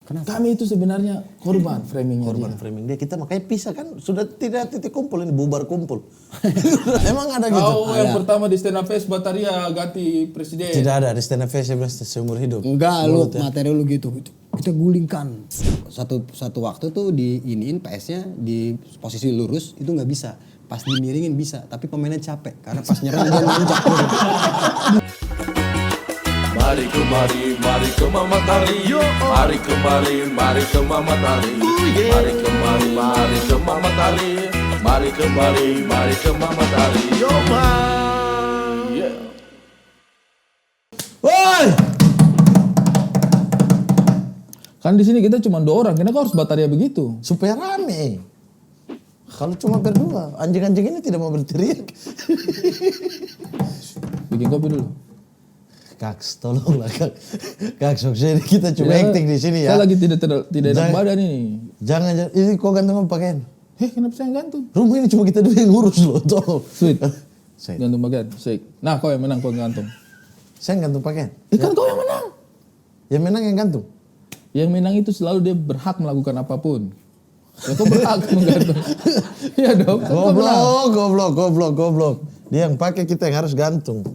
Kenapa? Kami itu sebenarnya korban framingnya Korban dia. framing dia. Kita makanya pisah kan. Sudah tidak titik kumpul ini, bubar kumpul. Emang ada gitu? Kau yang pertama di stand up fest Bataria ganti presiden. Tidak ada. Di stand up face seumur hidup. Enggak, lu materi lu gitu. Kita gulingkan. Satu waktu tuh diiniin PS-nya di posisi lurus itu nggak bisa. Pas dimiringin bisa, tapi pemainnya capek karena pas nyerang dia nanjak. Mari kemari, mari ke Mama Tari. Mari kemari, mari ke Mama Tari. Mari kemari, mari ke Mama Tari. Mari kemari, mari ke Mama Tari. Yo man. Yeah. Woi! Kan di sini kita cuma 2 orang, kenapa harus Bataria begitu? Supaya rame. Kalau cuma berdua, anjing-anjing ini tidak mau berteriak. Bikin kopi dulu. Kaks, tolonglah Kak. Kaks, maksudnya kita cuma acting di sini ya. Saya lagi tidak enak badan ini. Jangan, ini kok gantung pakaian. Kenapa saya yang gantung? Rumah ini cuma kita dua yang ngurus loh, tolong. Sweet. Sweet. Gantung bagian, sweet. Nah, kau yang menang, kau yang gantung. Saya yang gantung pakaian. Kan kau yang menang. Yang menang yang gantung. Yang menang itu selalu dia berhak melakukan apapun. Ya kau berhak menggantung. Iya dong. Kan kau menang. Goblok. Dia yang pakai, kita yang harus gantung.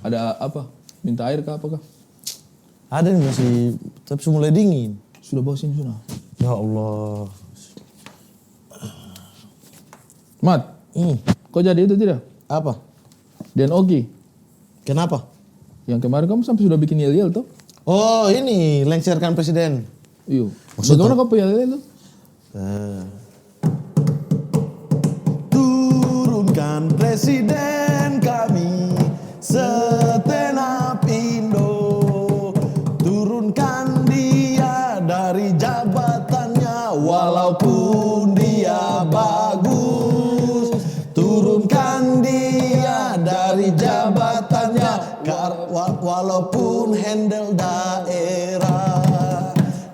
Ada apa? Minta air kah apakah? Ada nih masih, tapi sudah mulai dingin. Sudah bawa sini sudah. Ya Allah. Mat, kau jadi itu tidak? Apa? Dan Oki. Kenapa? Yang kemarin kamu sampai sudah bikin yel-yel tuh. Oh ini, lengserkan presiden. Iya. Bagaimana kau punya yel-yel tuh? Turunkan presiden kami, segenap Indo. Turunkan dia dari jabatannya, walaupun dia bagus. Turunkan dia dari jabatannya, walaupun handle daerah.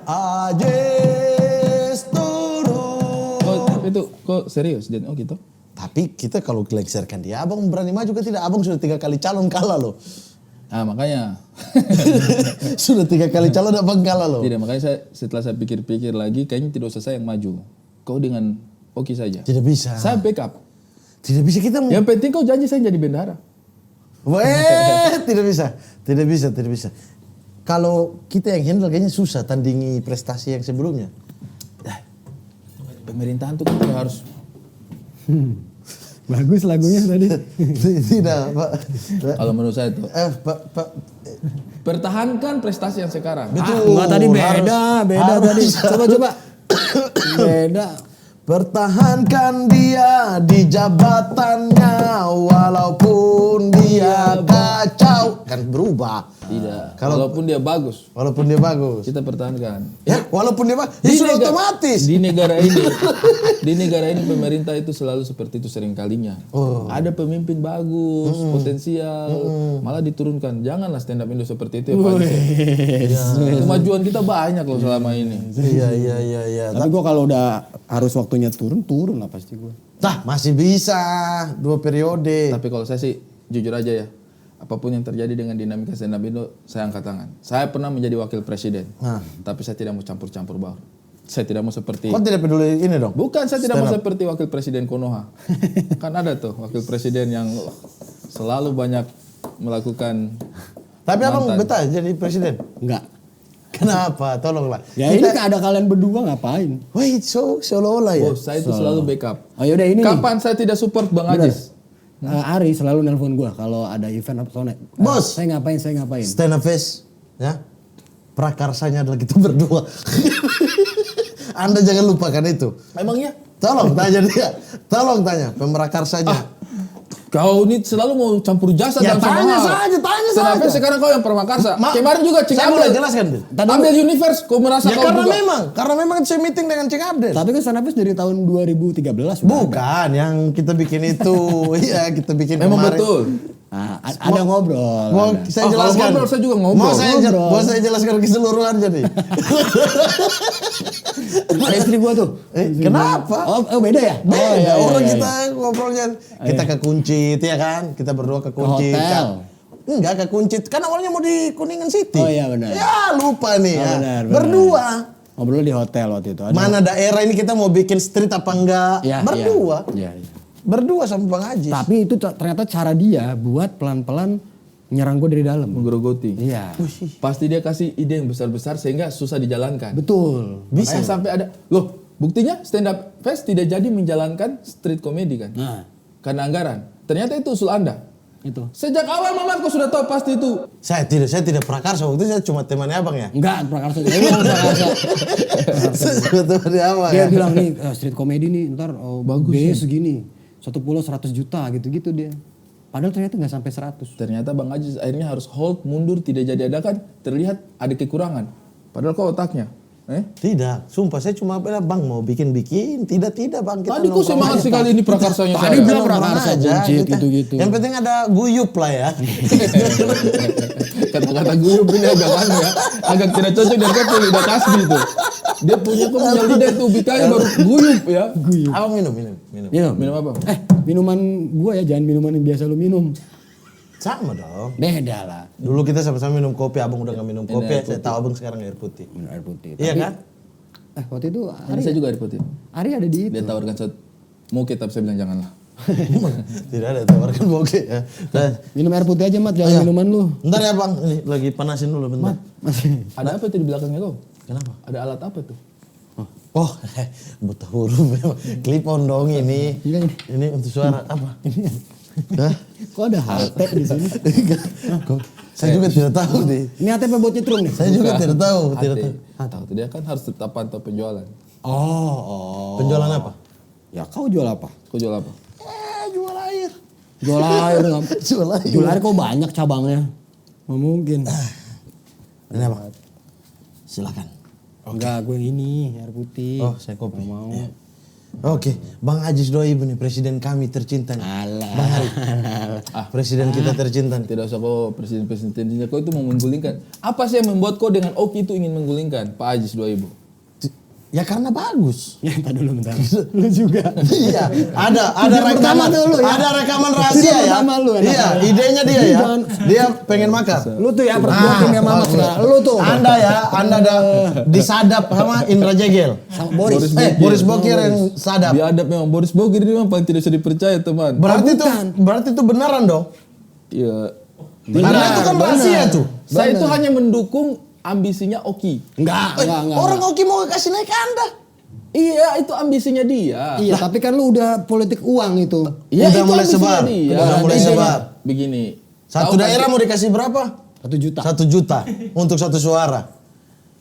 Ajes turun. Itu kok serius Dan Oki tuh? Tapi kita kalau lengserkan dia, abang berani maju ke tidak? Abang sudah 3 kali calon kalah loh. Nah makanya. Sudah 3 kali calon abang kalah loh. Tidak, makanya setelah saya pikir-pikir lagi, kayaknya tidak usah saya yang maju. Kau dengan Oki saja. Tidak bisa. Saya backup. Tidak bisa kita. Yang penting kau janji saya jadi bendahara. Tidak bisa. Kalau kita yang handle kayaknya susah tandingi prestasi yang sebelumnya. Pemerintahan tuh kita harus. Bagus lagunya tadi. Tidak, Pak. Kalau menurut saya itu. Pak. Pertahankan prestasi yang sekarang. Betul. Enggak tadi beda tadi. Coba. Beda. Pertahankan dia di jabatannya, walaupun dia kacau. Kan berubah. Tidak. Walaupun dia bagus. Walaupun dia bagus. Kita pertahankan. Ya, walaupun dia bagus. Ya sudah otomatis. Di negara ini pemerintah itu selalu seperti itu sering kalinya. Ada pemimpin bagus, potensial, malah diturunkan. Janganlah stand up Indo seperti itu ya Pak. Kemajuan kita banyak loh selama ini. Iya. Tapi gua kalau udah harus waktunya turun lah pasti gua. Nah, masih bisa 2 periode. Tapi kalau saya sih jujur aja ya, apapun yang terjadi dengan dinamika stand up Indo, saya angkat tangan. Saya pernah menjadi wakil presiden, tapi saya tidak mau campur-campur baur. Saya tidak mau seperti. Kok tidak peduli ini dong? Bukan, saya tidak mau seperti wakil presiden Konoha. Kan ada tuh wakil presiden yang selalu banyak melakukan. Tapi abang betah jadi presiden? Enggak. Kenapa? Tolonglah. Ya ini kan ada kalian berdua ngapain? Wait, seolah-olah ya? Bos, saya itu selalu backup. Oh yaudah ini Kapan saya tidak support Bang Ajis? Ari selalu nelpon gua kalau ada event apa soalnya. Bos. Saya ngapain? Stand up face, ya. Prakarsanya adalah kita berdua. Anda jangan lupakan itu. Emangnya? Tolong tanya pemerakarsanya. Kau ini selalu mau campur jasa Ya, dalam semua tanya hal. saja. Kenapa sekarang kau yang permakarsa? Kemarin juga Cing Saya Abdel. mulai jelaskan. Ambil Universe, kau merasa Ya kau juga. karena memang saya meeting dengan Cing Abdel. Tapi kan Stand Up Fest dari tahun 2013 sudah Bukan, yang kita bikin itu. Iya, kita bikin Memang kemarin. betul. ada ngobrol. Mau ada. saya Kalau jelaskan. ngobrol saya juga ngobrol. Mau saya jelaskan keseluruhan jadi. Ada istri gua tuh. Kenapa? Oh beda ya? Beda, Oh, iya, orang iya, kita ngobrolnya. Kita ke Kuncit ya kan? Kita berdua ke Kuncit. hotel. Kan? Enggak, ke Kunci. Kan awalnya mau di Kuningan City. Oh iya, benar. Ya lupa nih Oh, ya. benar. Berdua. Ngobrol di hotel waktu itu. Mana daerah ini kita mau bikin street apa enggak? Ya, Berdua. Iya, iya. Berdua sama Bang Ajis. Tapi itu ternyata cara dia buat pelan-pelan nyerang gue dari dalam. Menggerogoti. Iya. Pasti dia kasih ide yang besar-besar sehingga susah dijalankan. Betul. Bisa sampai ada. Loh, buktinya stand up fest tidak jadi menjalankan street comedy kan? Nah, Karena anggaran. Ternyata itu usul Anda. itu. Sejak awal Mamat kau sudah tahu pasti itu. Saya tidak prakarsa, waktu itu saya cuma temannya Abang ya. Enggak, prakarsa. Emang prakarsa. Saya cuma temannya Abang Dia ya. bilang nih street comedy nih ntar Bagus biaya ya. segini. Satu pulau 100 juta gitu-gitu dia. Padahal ternyata nggak sampai 100. Ternyata Bang Ajis akhirnya harus hold, mundur, tidak jadi adakan. Terlihat ada kekurangan. Padahal kau otaknya. Tidak, sumpah saya cuma bilang Bang mau bikin Tidak Bang. Kita Tadi kau nongkrong semangat aja, sekali Bang. ini prakarsanya Tadi saya. bilang Nongkrong prakarsa, aja, buncit, kita. gitu-gitu. Yang penting ada guyup lah ya. Kata-kata guyup ini agak anu ya. Agak tidak cocok dengan kata lidah kasbi itu. Dia punya lidah itu ubikanya baru guyup ya. Abang minum. Minum apa? Minuman gua ya jangan minuman yang biasa lu minum. Sama dong. Beda lah. Dulu kita sama-sama minum kopi, Abang udah gak minum kopi. air Saya tahu Abang sekarang air putih. Minum air putih. Iya Tapi, kan? waktu itu Ini saya juga air putih. Ari ada di itu. Dia tawarkan mau kita saya bilang janganlah. Tidak ada tawarkan bokeh ya. Minum air putih aja, Mat. Jangan minuman lu. Bentar ya Bang, ini lagi panasin dulu bentar. Masih. Ada apa itu di belakangnya kau? Kenapa? Ada alat apa tuh? Oh, buta huruf memang. Clip on dong ini. Iya, ini. Ini untuk suara apa? Hah? Kok ada halte di sini? Kok? Saya juga tidak tahu nih. Ini ATP buat nyetrum nih. Saya juga tidak tahu, tidak tahu. Tahu tuh dia kan harus tetap pantau penjualan. Oh. Penjualan apa? Ya kau jual apa? Kau jual apa? Jual air. Jual air. Jual air. Jual air kok banyak cabangnya. Nggak mungkin. Ini apa? Silakan. Enggak, gue yang ini air putih. Oh, saya kopi. Nggak mau. Iya. Oke, Bang Ajis Doibu nih, presiden kami tercinta nih. Alah. Bang Ari. Presiden kita tercinta nih. Tidak usah kau presiden-presidennya kau itu mau menggulingkan. Apa sih yang membuat kau dengan Oki itu ingin menggulingkan Pak Ajis 2000? Ya karena bagus. Ya, entar dulu bentar. Lu juga. Iya, ada Yang pertama rekaman dulu ya. ada rekaman rahasia Yang ya. pertama lu, enak. Iya, idenya dia ya. Jangan. Dia pengen makar. Lu tuh ya perbuatan yang mama sekarang. Lu tuh. Anda ada disadap sama Indra Jegel. Sama Boris. Boris Bokir yang sadap. Biadab memang Boris Bogir ini memang paling tidak bisa dipercaya teman. Berarti itu beneran dong. Iya. Karena itu kan rahasia tuh. Saya itu hanya mendukung ambisinya Oki. Enggak. Orang Oki mau kasih naik Anda. Iya, itu ambisinya dia. Iya, tapi kan lu udah politik uang itu. Iya, Udah itu mulai ambisinya sebar. dia. Udah mulai Idenya sebar. Begini. Satu tahu daerah kan- mau dikasih berapa? 1 juta. 1 juta untuk satu suara.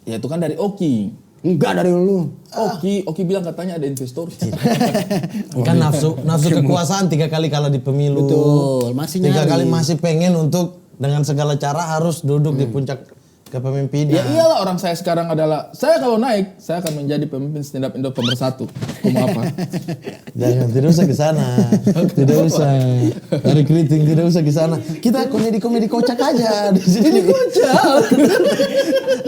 Ya itu kan dari Oki. Enggak dari lu. Oki bilang katanya ada investor. Kan nafsu kekuasaan 3 kali kalah di pemilu. Betul, masih 3 nyari. kali masih pengen untuk dengan segala cara harus duduk di puncak kepemimpinan. Ya iyalah orang saya sekarang adalah saya kalau naik saya akan menjadi pemimpin stand up Indo pemersatu. Kau mau apa? Jangan, tidak usah ke sana. Tidak usah. Dari keriting tidak usah ke sana. Kita komedi kocak aja di sini. Kocak.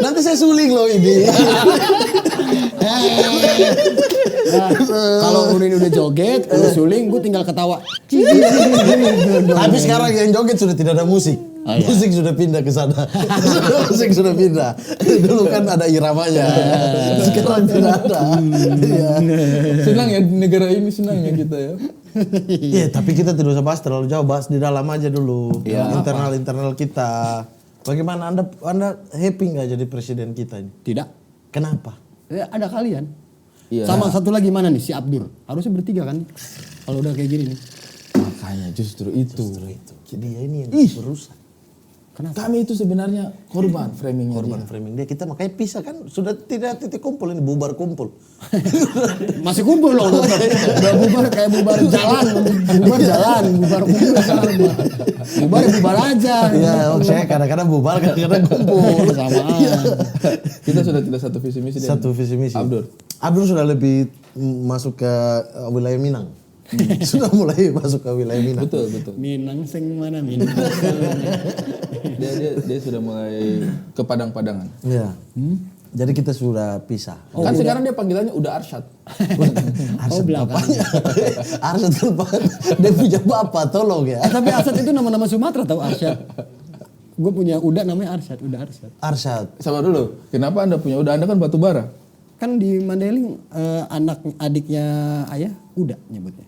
Nanti saya suling loh ini. Kalau Urin udah joget, lu suling, gue tinggal ketawa. Tapi sekarang yang joget sudah tidak ada musik. Musik sudah pindah ke sana. Musik sudah pindah. Dulu kan ada iramanya. Sekarang tidak ada. Iya. Senang ya di negara ini senang ya kita ya. Iya, tapi kita tidak usah bahas terlalu jauh, bahas di dalam aja dulu. Iya. Internal kita. Bagaimana Anda happy nggak jadi presiden kita ini? Tidak. Kenapa? Ya, ada kalian. Iya. Sama satu lagi mana nih si Abdur? Harusnya bertiga kan? Kalau udah kayak gini nih. Makanya justru itu. Jadi ya ini yang berusaha. Kenapa? Kami itu sebenarnya korban framingnya Korban dia. framing dia, kita makanya pisah kan, sudah tidak titik kumpul ini, bubar kumpul. Masih kumpul loh. Udah bubar kayak bubar jalan. Bubar jalan, bubar kumpul sama. Bubar ya bubar aja. Iya, saya kadang-kadang bubar, kadang-kadang kumpul. Sama. Kita sudah tidak satu visi misi. Satu visi misi. Abdur sudah lebih masuk ke wilayah Minang. Sudah mulai masuk ke wilayah Minang. betul. Minang sing mana Minang? Dia sudah mulai ke padang-padangan. Iya. Jadi kita sudah pisah. Kan sekarang dia panggilannya udah Arsyad. Arsyad belakang. bapaknya. Arsyad kan dia punya bapak, tolong ya. Tapi Arsad itu nama-nama Sumatera tahu Arsyad. Gue punya Uda namanya Arsyad, Uda Arsyad. Arsyad. Sabar dulu. Kenapa Anda punya Uda? Anda kan batu bara. Kan di Mandailing anak adiknya ayah Uda nyebutnya.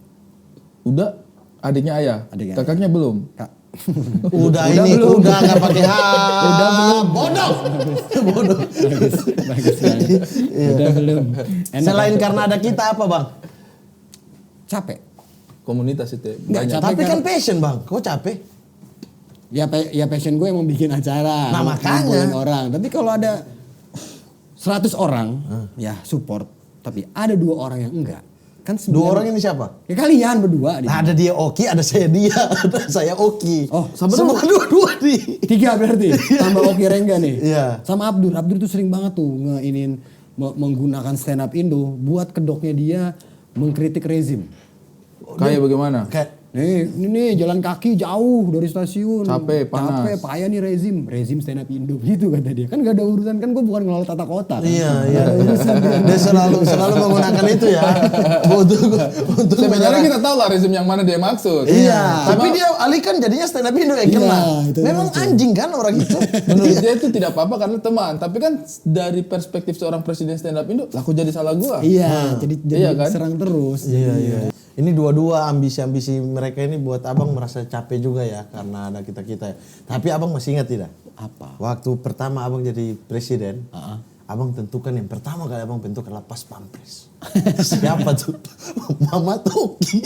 Uda adiknya ayah. Adiknya Kakaknya belum. Kak. Udah ini belum. udah nggak pakai H. Udah belum. Bodoh. Bodoh. Bagus banget. Udah belum. Enak Selain kan? karena ada kita apa bang? Capek. Komunitas itu Nggak, banyak. capek. Tapi kan passion bang. Kok capek? Ya passion gue emang bikin acara. Nah, makanya. ngumpulin orang. Tapi kalau ada 100 orang ya support. Tapi ada 2 orang yang enggak. Kan 2 orang ini siapa? Ya kalian berdua. Nah, ada dia Oki, ada saya dia, ada saya Oki. Oh, semua dua-dua nih. 3 berarti. Tambah Oki Rengga nih. Iya. Sama Abdur. Abdur tuh sering banget tuh menggunakan stand up Indo buat kedoknya dia mengkritik rezim. Kayak bagaimana? Kayak Ini jalan kaki jauh dari stasiun. Capek, panas. Capek, payah nih rezim stand up Indo gitu kata dia. Kan gak ada urusan, kan gue bukan ngelola tata kota kan. iya. Dia selalu menggunakan itu ya. untuk Sebenarnya kita tahu lah rezim yang mana dia maksud. Iya. Tapi dia alihkan jadinya stand up Indo yang kena. itu Memang maksud. anjing kan orang itu. Menurut dia itu tidak apa-apa karena teman. Tapi kan dari perspektif seorang presiden stand up Indo, lah kok jadi salah gua? Iya, jadi Iya kan? serang terus. Iya. Ini dua-dua ambisi-ambisi mereka ini buat abang merasa capek juga ya karena ada kita-kita. Tapi abang masih ingat tidak? Apa? Waktu pertama abang jadi presiden, abang tentukan yang pertama kali abang bentuk adalah Pas Pampres. Siapa tuh? Mama Toki.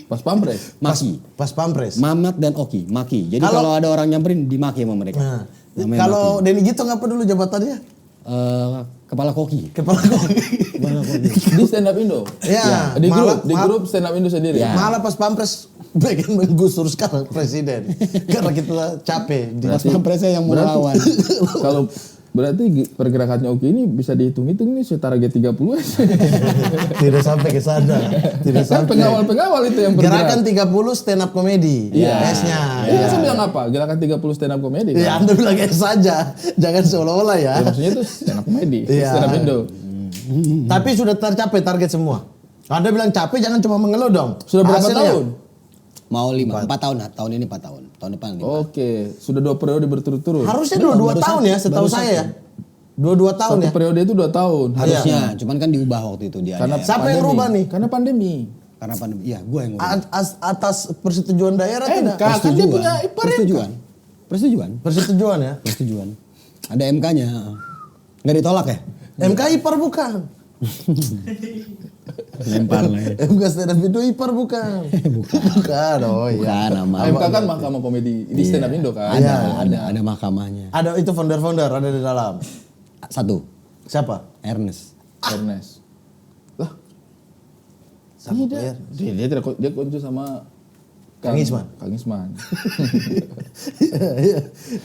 Pas pampres. Maki. Pas Pampres. Mamat dan Oki, Maki. Jadi Kalau- kalau ada orang nyamperin dimaki sama mereka. Nah, Namanya kalau Denny Gito ngapa dulu jabatannya? Kepala koki. Kepala Koki. Di stand up Indo. Ya, Di malah- grup stand up Indo sendiri. Malah Pas Pampres pengen menggusur sekarang presiden. Karena kita capek. Pas Pampresnya yang mau Berarti- lawan. Kalau berarti pergerakannya Oki ini bisa dihitung-hitung nih setara G30 aja. Tidak sampai ke sana. Tidak Kan sampai. pengawal-pengawal itu yang bergerak. Gerakan 30 stand up comedy. Iya. S-nya. Iya, saya bilang apa? Gerakan 30 stand up comedy. Ya, Kan? Anda bilang S saja. Jangan seolah-olah ya. Ya, maksudnya itu stand up comedy, Iya. stand up Indo. Tapi sudah tercapai target semua. Anda bilang capek jangan cuma mengeluh dong. Sudah berapa Hasilnya? tahun? Mau 4 tahun lah. Tahun ini 4 tahun. Tahun depan 5. Oke, sudah 2 periode berturut-turut. Harusnya 2 tahun ya setahu saya ya. 2 tahun Satu ya. periode itu 2 tahun. Harusnya, cuman kan diubah waktu itu dia. Karena Siapa yang rubah nih? Karena pandemi. Karena pandemi. Iya, gue yang ngurus. Atas persetujuan daerah tidak? Kan dia punya ipar Persetujuan. Persetujuan. Persetujuan ya. Persetujuan. Ada MK-nya. Nggak ditolak ya? MK ipar bukan. Lempar lah ya. MK stand up Indo ipar bukan. Bukan. Oh iya. Bukan nama. MK kan Mahkamah Komedi di stand up Indo kan. Ada mahkamahnya. Ada itu founder ada di dalam. 1. Siapa? Ernest. Ernest. Lah, Sama tidak. Dia kunci sama Kang Isman. Kang Isman.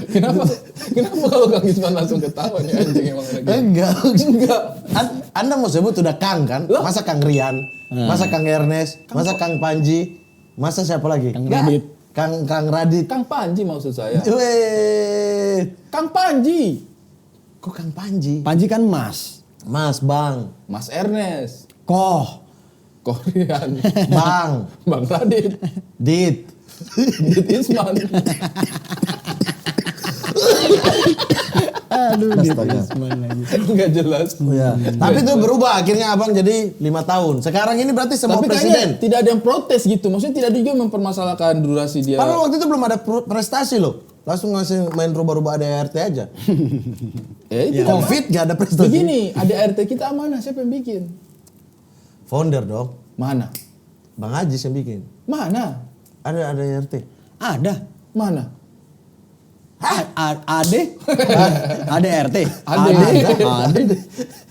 Kenapa kalau Kang Isman langsung ketawa nih anjing emang lagi. Enggak. Anda mau sebut udah Kang kan? Masa Kang Rian? Masa Kang Ernest? Masa Kang Panji? Masa siapa lagi? Kang Radit. Kang Radit. Kang Panji maksud saya. Weh. Kang Panji. Kok Kang Panji? Panji kan Mas. Mas, Bang. Mas Ernest. Koh. Korean. Bang. Bang Radit. Dit. Dit Isman. Aduh, Astaga. Enggak jelas. Ya. Tapi itu berubah akhirnya abang jadi 5 tahun. Sekarang ini berarti semua Tapi presiden. kayaknya tidak ada yang protes gitu. Maksudnya tidak ada juga mempermasalahkan durasi dia. Padahal waktu itu belum ada prestasi loh. Langsung ngasih main rubah-rubah ADRT aja. Ya itu. Covid gak ada prestasi. Begini, ADRT kita amanah. Siapa yang bikin? Founder dong. Mana? Bang Ajis yang bikin. Mana? Ada ADRT. Ada. Mana? Ade? Ade RT? Ade.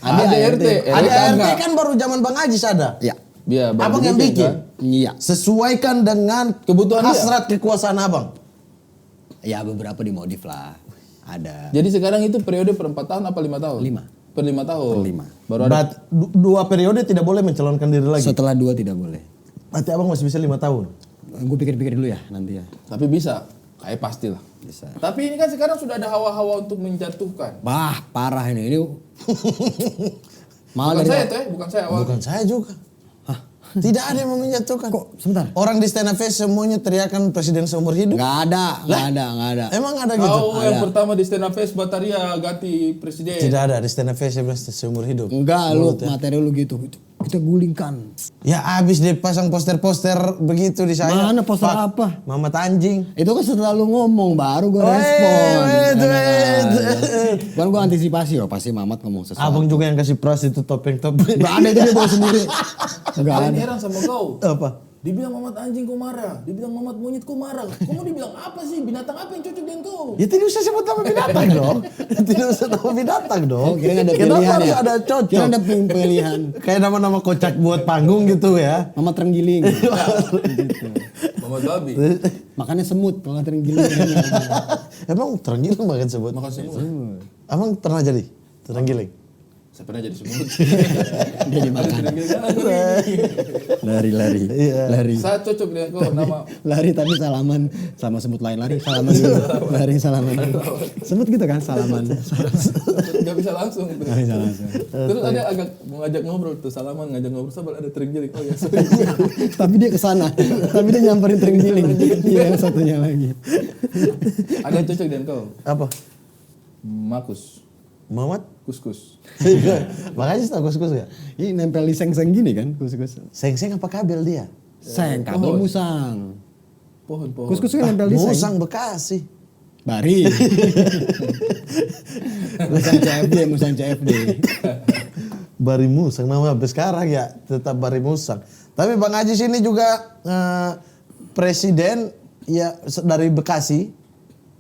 Ade RT? ADRT kan baru zaman Bang Ajis ada. Ya. Dia Abang yang bikin. kan? Iya. Sesuaikan dengan Kebutuhan dia. hasrat kekuasaan abang. Ya beberapa dimodif lah. Ada. Jadi sekarang itu periode per 4 tahun apa 5 tahun? 5. Per 5 tahun. Per 5. Baru ada. Berarti 2 periode tidak boleh mencalonkan diri lagi. Setelah 2 tidak boleh. Berarti abang masih bisa 5 tahun. Gue pikir-pikir dulu ya nanti ya. Tapi bisa. Kayak pastilah. Bisa. Tapi ini kan sekarang sudah ada hawa-hawa untuk menjatuhkan. Wah, parah ini. Malah Bukan dari saya tuh ya, bukan saya awal. Bukan saya juga. Tidak ada yang mau menjatuhkan. Kok sebentar? Orang di Stand Up Fest semuanya teriakan presiden seumur hidup. Nggak ada. Emang ada gitu? Kau yang pertama di Stand Up Fest Bataria ganti presiden. Tidak ada di Stand Up Fest seumur hidup. Enggak, lu materi lu gitu. Kita gulingkan. Ya abis dia pasang poster-poster begitu di saya. Mana poster Pak, apa? Mamat anjing. Itu kan setelah lu ngomong baru gue Wait. Baru gue antisipasi pasti Mamat ngomong sesuatu. Abang juga yang kasih pras itu topeng-topeng. Gak ada itu dia bawa sendiri. Gak Paling ada. heran sama kau. Apa? Dibilang Mamat anjing kau marah, dibilang Mamat monyet kau marah. Kau mau dibilang apa sih? Binatang apa yang cocok dengan kau? Ya tidak usah sebut nama binatang dong. Tidak usah nama binatang dong. Oh, kira ada Kenapa pilihan harus ya? ada cocok? Kira ada pilihan. Kayak nama-nama kocak buat panggung gitu ya. Mamat terenggiling. Mamat babi. Makanya semut kalau terenggiling. Emang terenggiling makan sebut? Makan semut. Emang pernah jadi terenggiling? Saya pernah jadi semut. Dia dimakan. Lari. Lari. Saya cocok dengan kau nama. Lari tapi salaman sama semut lain lari salaman dulu. Lari salaman dulu. Semut gitu kan salaman. Gak bisa langsung. Gak bisa langsung. Terus ada agak mau ngajak ngobrol tuh salaman ngajak ngobrol sabar ada terenggiling. Oh ya. sorry. Tapi dia kesana. Tapi dia nyamperin terenggiling. Iya yang satunya lagi. Ada yang cocok dengan kau. Apa? Makus. Muhammad? Kus-kus. Makanya sih tahu kus-kus ya? Ini nempel di seng-seng gini kan kus-kus. Seng-seng apa kabel dia? Seng, kabel musang. Pohon. Kus-kus kan nempel di seng. Musang Bekasi. Bari. Musang CFD. Bari Musang nama sampai sekarang ya tetap Bari Musang. Tapi Bang Haji sini juga presiden ya dari Bekasi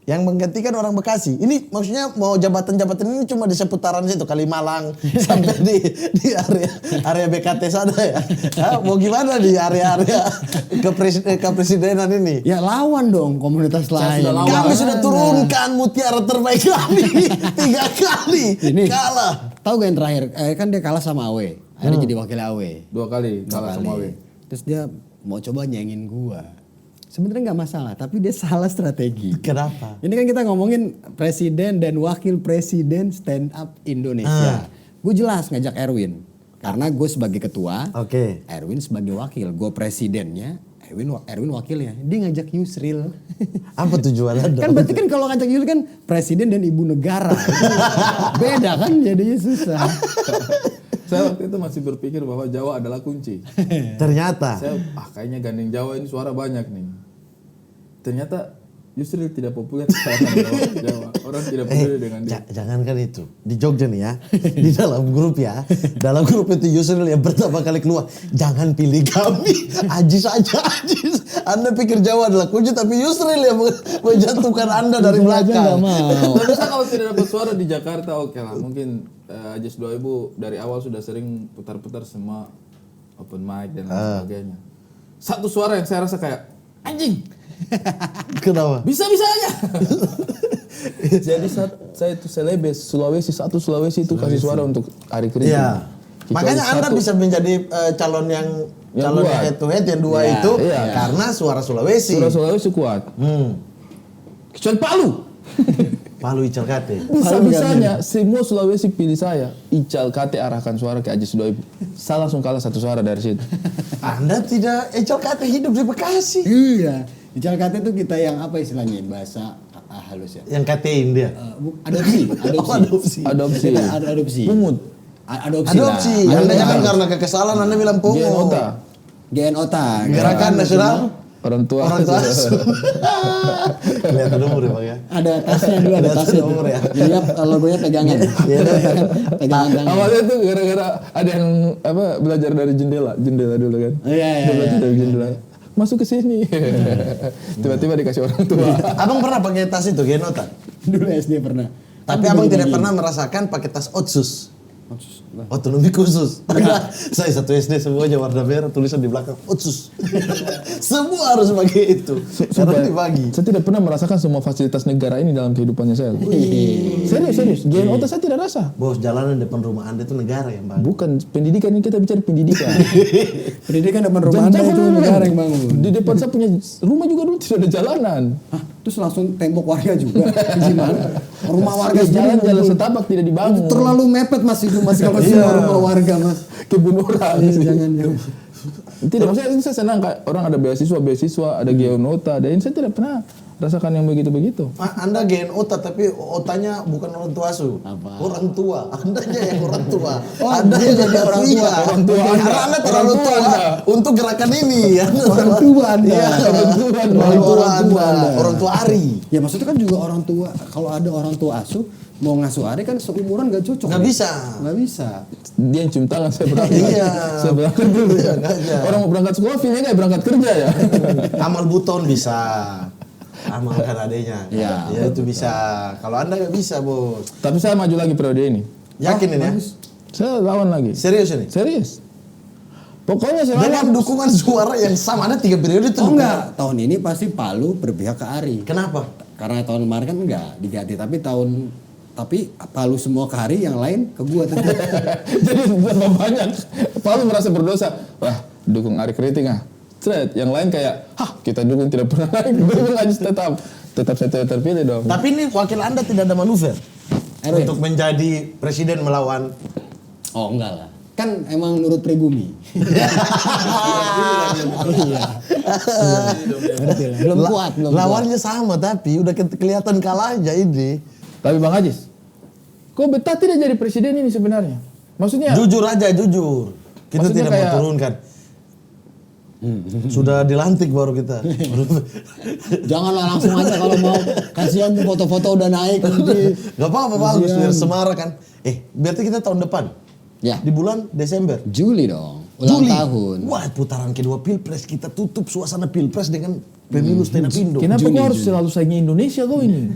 yang menggantikan orang Bekasi. Ini maksudnya mau jabatan-jabatan ini cuma di seputaran situ Kalimalang sampai di area BKT sana ya. Mau gimana di area-area kepresidenan ini? Ya lawan dong komunitas lain. Kami sudah turunkan mutiara terbaik kami 3 kali kalah. Tahu gak yang terakhir? Kan dia kalah sama Awe. Akhirnya jadi wakil Awe. 2 kali kalah sama Awe. Terus dia mau coba nyengin gua. Sebenarnya nggak masalah, tapi dia salah strategi. Kenapa? Ini kan kita ngomongin presiden dan wakil presiden stand up Indonesia. Gue jelas ngajak Erwin. Karena gue sebagai ketua, Oke. Erwin sebagai wakil. Gue presidennya, Erwin wakilnya. Dia ngajak Yusril. Apa tujuannya? Kan berarti kan kalau ngajak Yusril kan presiden dan ibu negara. Beda kan jadinya susah. Saya waktu itu masih berpikir bahwa Jawa adalah kunci. Ternyata. Saya kayaknya gandeng Jawa ini suara banyak nih. Ternyata Yusril tidak populer sekarang di Jawa. Orang tidak peduli dengan dia. Jangan kan itu. Di Jogja nih ya. Di dalam grup ya. Dalam grup itu Yusril yang pertama kali keluar. Jangan pilih kami. Ajis aja Ajis. Anda pikir Jawa adalah kunci tapi Yusril yang menjatuhkan Anda dari belakang. Tapi saya kalau tidak dapat suara di Jakarta oke lah. Mungkin Ajis 2000 dari awal sudah sering putar-putar semua open mic dan lain sebagainya. Satu suara yang saya rasa kayak anjing. Kenapa? Bisa-bisa aja. Jadi saya itu selebes Sulawesi itu kasih suara untuk Ari Kritik. Iya. Makanya Anda bisa menjadi calon yang dua. head to head yang dua Iya, itu iya. karena suara Sulawesi. Suara Sulawesi kuat. Kecuali Palu. Palu Ical Kate. Bisa-bisanya semua Sulawesi pilih saya. Ical Kate arahkan suara ke Ajis 2000. Saya langsung kalah 1 suara dari situ. Anda tidak Ical Kate hidup di Bekasi. Iya. Ical kate itu kita yang apa istilahnya bahasa halus ya. Yang katein dia. Adopsi. Adopsi. Kita ada adopsi. Pungut. Adopsi. lah. Anda jangan karena kekesalan Anda bilang pungut. Genota. GNOTA. Gerakan Nasional Orang tua. Kelihatan umur ya Bang ya. Ada tasnya dulu, ada tasnya. Umur ya. Jadi logonya pegangan. Pegangan tangan. Awalnya tuh gara-gara ada yang belajar dari jendela dulu kan. Iya. Dia belajar dari jendela. Masuk ke sini. Tiba-tiba dikasih orang tua. Abang pernah pakai tas itu Genota? Dulu SD pernah. Tapi abang tidak pernah merasakan pakai tas Otsus. Otonomi khusus. Ada saya 1 SD semuanya warna merah tulisan di belakang Otsus. Semua harus pakai itu. Karena dibagi. Saya tidak pernah merasakan semua fasilitas negara ini dalam kehidupannya saya. Serius. GNOTA saya tidak rasa. Bos, jalanan depan rumah Anda itu negara yang bangun. Bukan pendidikan ini kita bicara pendidikan. Pendidikan depan rumah Anda itu negara yang bangun. Di depan saya punya rumah juga dulu tidak ada jalanan. Hah, terus langsung tembok warga juga. Gimana? Rumah warga Jalan setapak tidak dibangun. Terlalu mepet mas itu mas kalau semua rumah warga mas. Kebun orang. Jangan. Tidak, maksudnya ini saya senang kayak orang ada beasiswa, ada geonota, ada ini saya tidak pernah rasakan yang begitu-begitu. Anda gen otak tapi otaknya bukan orang tua asuh. Orang tua. Anda aja yang orang tua. Anda yang jadi orang tua. Orang tua Anda. Karena Anda terlalu Orang tua tua Anda. untuk gerakan ini. Orang tua Anda. Iya, orang tua Anda. Orang tua Ari. Ya maksudnya kan juga orang tua. Kalau ada orang tua asuh mau ngasuh Ari kan seumuran gak cocok. Nggak bisa. Nggak bisa. Dia yang cium tangan saya berangkat. Iya. Saya berangkat dulu. Iya, aja. Orang mau berangkat sekolah, feelnya kayak berangkat kerja ya. Amal buton bisa. Amalkan adanya. Iya. Ya itu bisa. Kalau Anda nggak bisa, Bos. Tapi saya maju lagi periode ini. Yakin ini ya? Saya lawan lagi. Serius ini? Serius. Pokoknya saya Dengan dukungan suara yang sama, ada 3 periode itu. Oh enggak, tahun ini pasti Palu berpihak ke Ari. Kenapa? Karena tahun kemarin kan enggak diganti, tapi Palu semua ke Ari, yang lain ke gua tetap. Jadi tambah banyak. Palu merasa berdosa. Wah, dukung Ari Kriting ah. Thread. Yang lain kayak, kita dukung tidak pernah naik. tetap saya terpilih dong. Tapi ini wakil Anda tidak ada manuver RW. untuk menjadi presiden melawan. Oh enggak lah. Kan emang nurut pribumi. Iya. Belum kuat, belum Lawannya sama tapi udah kelihatan kalah aja ini. Tapi Bang Ajis, kok betah tidak jadi presiden ini sebenarnya? Maksudnya? Jujur aja, jujur. Kita Maksudnya tidak mau kayak- turunkan. Sudah dilantik baru kita. Janganlah langsung aja kalau mau. Kasihan tuh foto-foto udah naik nanti. Gak apa-apa, bagus biar semarak kan. Berarti kita tahun depan. Ya. Di bulan Desember. Juli dong. Ulang tahun. Wah, putaran kedua Pilpres kita tutup suasana Pilpres dengan pemilu stand up Indo. Kenapa kau harus selalu saingi Indonesia kau ini?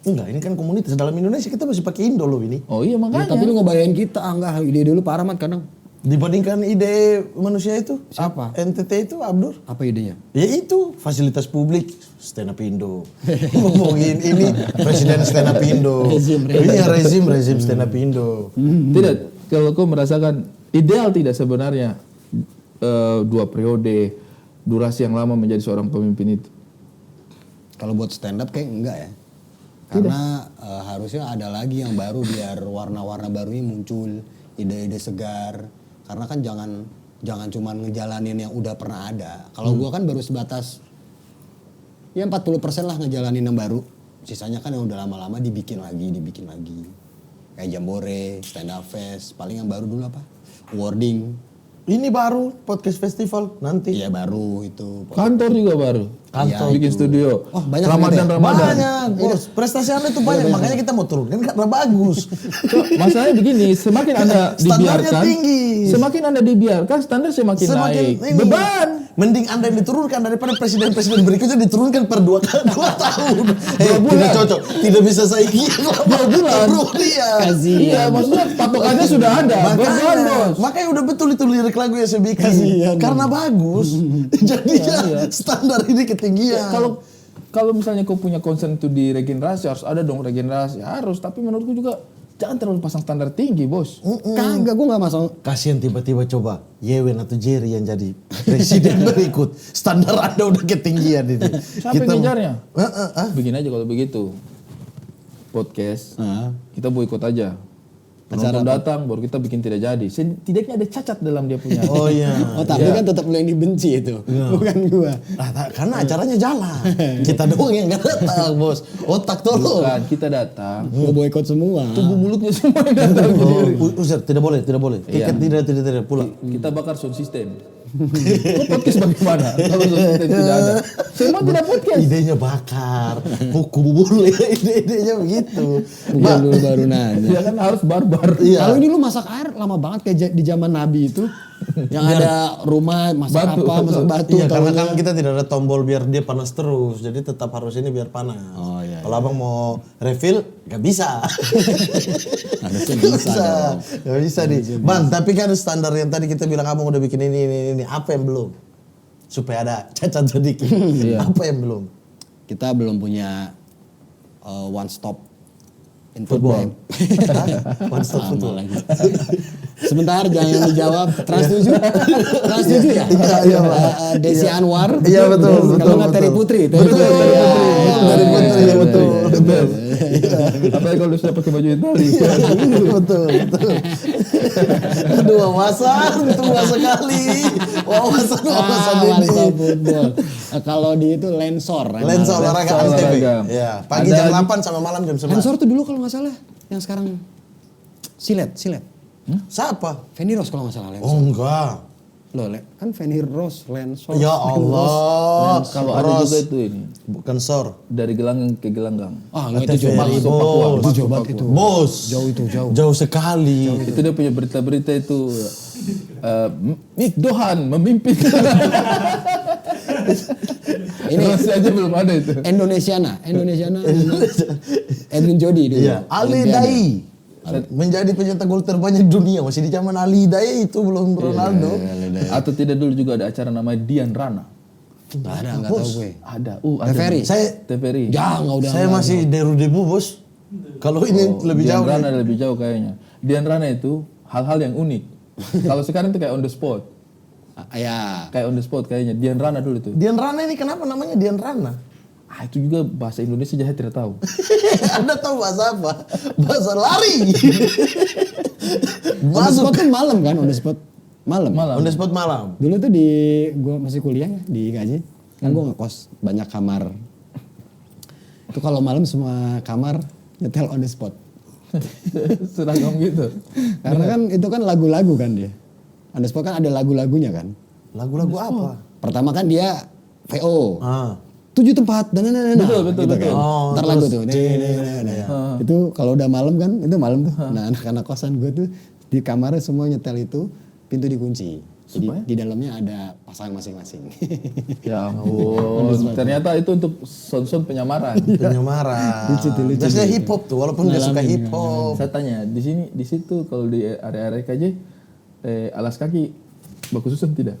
Enggak, ini kan komunitas dalam Indonesia kita masih pakai Indo loh ini. Oh iya Ya, makanya. tapi lu ngebayangin kita, enggak ide dulu parah mat kadang. Dibandingkan ide manusia itu, Siapa? NTT itu Abdur. Apa idenya? Ya itu fasilitas publik stand up Indo. Ngomongin ini presiden stand up Indo. Iya rezim stand up Indo. Tidak, kalau kau merasakan ideal tidak sebenarnya 2 periode durasi yang lama menjadi seorang pemimpin itu? Kalau buat stand up kayak enggak ya. Karena harusnya ada lagi yang baru biar warna-warna baru ini muncul, ide-ide segar. Karena kan jangan cuman ngejalanin yang udah pernah ada. Kalau gua kan baru sebatas ya 40% lah ngejalanin yang baru. Sisanya kan yang udah lama-lama dibikin lagi. Kayak Jambore, stand up fest, paling yang baru dulu apa? Wording. Ini baru podcast festival nanti. Iya baru itu. Kantor juga baru. Kantor. Bikin studio. Oh, banyak Ramadan. Banyak, bos. Prestasi Anda itu banyak, makanya kita mau turunkan karena bagus. Masalahnya begini, semakin Anda Standarnya dibiarkan, tinggi. semakin Anda dibiarkan, standar semakin naik. ini. Beban. Mending Anda yang diturunkan daripada presiden-presiden berikutnya diturunkan per 2 tahun. Tidak cocok. Tidak bisa saingi. 2 bulan. Iya. Iya, maksudnya patokannya sudah ada. Beban, bos. Makanya udah betul itu lirik lagu yang saya bikin. Karena bagus. Jadinya standar ini ketinggian. Kalau misalnya kau punya concern itu di regenerasi, harus ada dong regenerasi. Harus, tapi menurutku juga jangan terlalu pasang standar tinggi, bos. Kagak, gue gak masang. Kasihan tiba-tiba coba Yewen atau Jerry yang jadi presiden berikut. Standar Anda udah ketinggian ini. Siapa yang ngejarnya? Begini aja kalau begitu. Podcast, kita boikot aja. Penonton datang, baru kita bikin tidak jadi. Setidaknya ada cacat dalam dia punya. Oh iya. Oh tapi kan tetap lu yang dibenci itu, bukan gua. Karena acaranya jalan. Kita doang yang gak datang, bos. Otak tolong. Bukan, kita datang. Gua boikot semua. Tubuh mulutnya semua yang datang. Usir, tidak boleh. Iya. Tidak, pulang. Kita bakar sound system. Kok podcast bagaimana? Kalau sound system tidak ada. Semua tidak podcast. Idenya bakar, hukum boleh, ide-idenya begitu. Bukan dulu baru nanya. Ya kan harus barbar. Iya. Kalau ini lu masak air lama banget kayak di zaman Nabi itu. Yang ada rumah masak Batu. masak batu. Iya, karena taunya. kan kita tidak ada tombol biar dia panas terus, jadi tetap harus ini biar panas. Oh, iya, Kalau abang mau refill, nggak bisa. Harusnya Nggak bisa dong. Nggak bisa nih. Bang, tapi kan standar yang tadi kita bilang abang udah bikin ini, apa yang belum? Supaya ada cacat sedikit. Apa yang belum? Kita belum punya one stop Football. One stop football. Sebentar jangan dijawab. Trans 7 ya? Iya, Pak. Desi Anwar. Iya, betul. Kalau nggak Terry Putri. Betul. Dari Putri, ya betul. Apa ya kalau sudah pakai baju Itali? Betul. Aduh, wawasan, tua sekali. Wawasan ini. Football. Kalau di itu Lensor. Lensor olahraga Lensor Antv. olahraga. Iya, pagi jam 8 sama malam jam 11. Lensor tuh dulu kalau nggak salah. Yang sekarang silet. Siapa? Feni Rose kalau nggak salah Lensor. Oh, enggak. Loh, kan Feni Rose, Lensor. Ya Allah. Kalau ada juga itu ini Bukan Sor. dari gelanggang ke gelanggang. Ah, nggak itu jauh banget. Bos. Itu jauh banget itu. Bos. Jauh sekali. Itu dia punya berita-berita itu Mick Dohan memimpin. Ini masih aja belum ada itu. Indonesiana. Edwin Jody dulu. Iya, Ali Dai. Menjadi pencetak gol terbanyak dunia masih di zaman Ali Dai itu belum Ronaldo. Atau tidak dulu juga ada acara namanya Dian Rana. Nggak ada, nggak tahu gue. Ada. Ada. TVRI? TVRI. Jangan udah. Saya masih deru debu, Bos. Kalau ini lebih Dian jauh. Rana lebih jauh kayaknya. Dian Rana itu hal-hal yang unik. Kalau sekarang itu kayak on the spot. Ya. Kayak on the spot kayaknya. Dian Rana dulu itu. Dian Rana ini kenapa namanya Dian Rana? Itu juga bahasa Indonesia saya tidak tahu. Anda tahu bahasa apa? Bahasa lari. On the spot tuh malam kan, on the spot. Malam. On the spot malam. Dulu tuh gua masih kuliah ya di IKJ. Kan gua ngekos banyak kamar. Itu kalau malam semua kamar nyetel on the spot. Seragam gitu. Karena kan itu kan lagu-lagu kan dia. On the spot kan ada lagu-lagunya kan. Lagu-lagu apa? Pertama kan dia VO. 7 tempat betul kan. Oh, Ntar lagu tuh. Itu kalau udah malam kan, itu malam tuh. Nah, anak-anak kosan gue tuh di kamarnya semua nyetel itu, pintu dikunci. Jadi di dalamnya ada pasangan masing-masing. Ya ampun. Ternyata itu untuk sound penyamaran. Penyamaran. Lucu. Biasanya hip hop tuh, walaupun nggak suka hip hop. Saya tanya, di situ kalau di area-area KJ alas kaki baku susun tidak?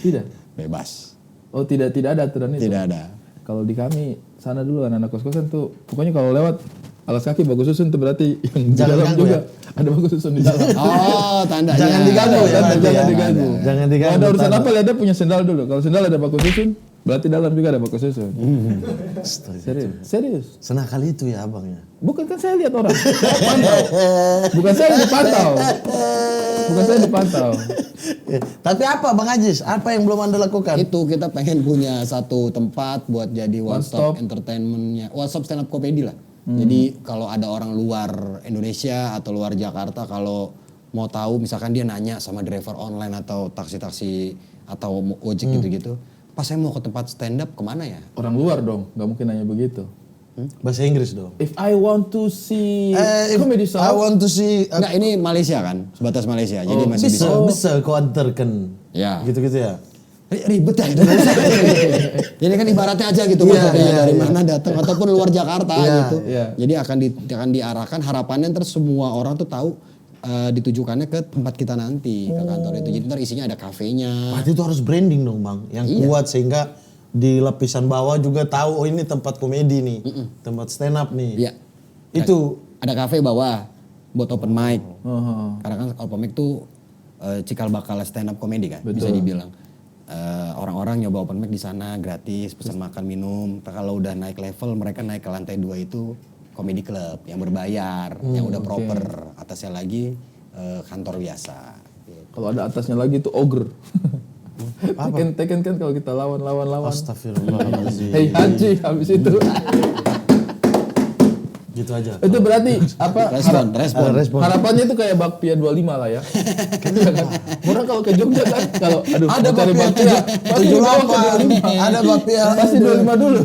Tidak. Bebas. Oh tidak ada aturan itu? Tidak ada. Kalau di kami sana dulu anak-anak kos-kosan tuh pokoknya kalau lewat alas kaki bagus susun tuh berarti yang di Jangan dalam ganggu juga ada bagus susun di dalam. Oh, tandanya. Jangan diganggu ya. Jangan diganggu. Jangan diganggu. Kalau ada urusan apa lihat dia punya sendal dulu. Kalau sendal ada bagus susun berarti dalam juga ada bagus susun. Serius. Senang kali itu ya abangnya. Bukan kan saya lihat orang. Saya pantau. Bukan saya dipantau. Tapi apa Bang Ajis? Apa yang belum Anda lakukan? Itu kita pengen punya satu tempat buat jadi one stop. stop entertainmentnya, one stop stand up comedy lah. Jadi kalau ada orang luar Indonesia atau luar Jakarta kalau mau tahu misalkan dia nanya sama driver online atau taksi-taksi atau ojek gitu-gitu, pas saya mau ke tempat stand up kemana ya? Orang luar dong, nggak mungkin nanya begitu. Bahasa Inggris dong. If I want to see comedy show, I want to see. Enggak, ini Malaysia kan, sebatas Malaysia. Jadi masih bisa. Bisa kau antarkan. Ya. Gitu-gitu ya. Ribet ya. Jadi kan ibaratnya aja gitu maksudnya dari mana datang ataupun luar Jakarta gitu. Iya. Jadi akan diarahkan harapannya ntar semua orang tuh tahu ditujukannya ke tempat kita nanti ke kantor itu. Jadi ntar isinya ada kafenya. Berarti itu harus branding dong Bang, yang kuat sehingga di lapisan bawah juga tahu oh ini tempat komedi nih, tempat stand up nih. Iya. Itu Ada kafe bawah buat open mic. Karena kan open mic tuh cikal bakal stand up comedy kan, bisa dibilang. Orang-orang nyoba open mic di sana gratis, pesan makan minum. Kalau udah naik level mereka naik ke lantai 2 itu comedy club yang berbayar, yang udah proper. Atasnya lagi kantor biasa. kalau ada atasnya lagi itu ogre. Tekken kan kalau kita lawan. Astagfirullahaladzim. Hey Haji habis itu. Gitu aja. Itu berarti apa? Respon. Harapannya itu kayak bakpia 25 lah ya. Orang kalau ke Jogja kan kalau aduh Ada mau cari bakpia 78. 25. Ada bakpia. Pasti 25 dulu.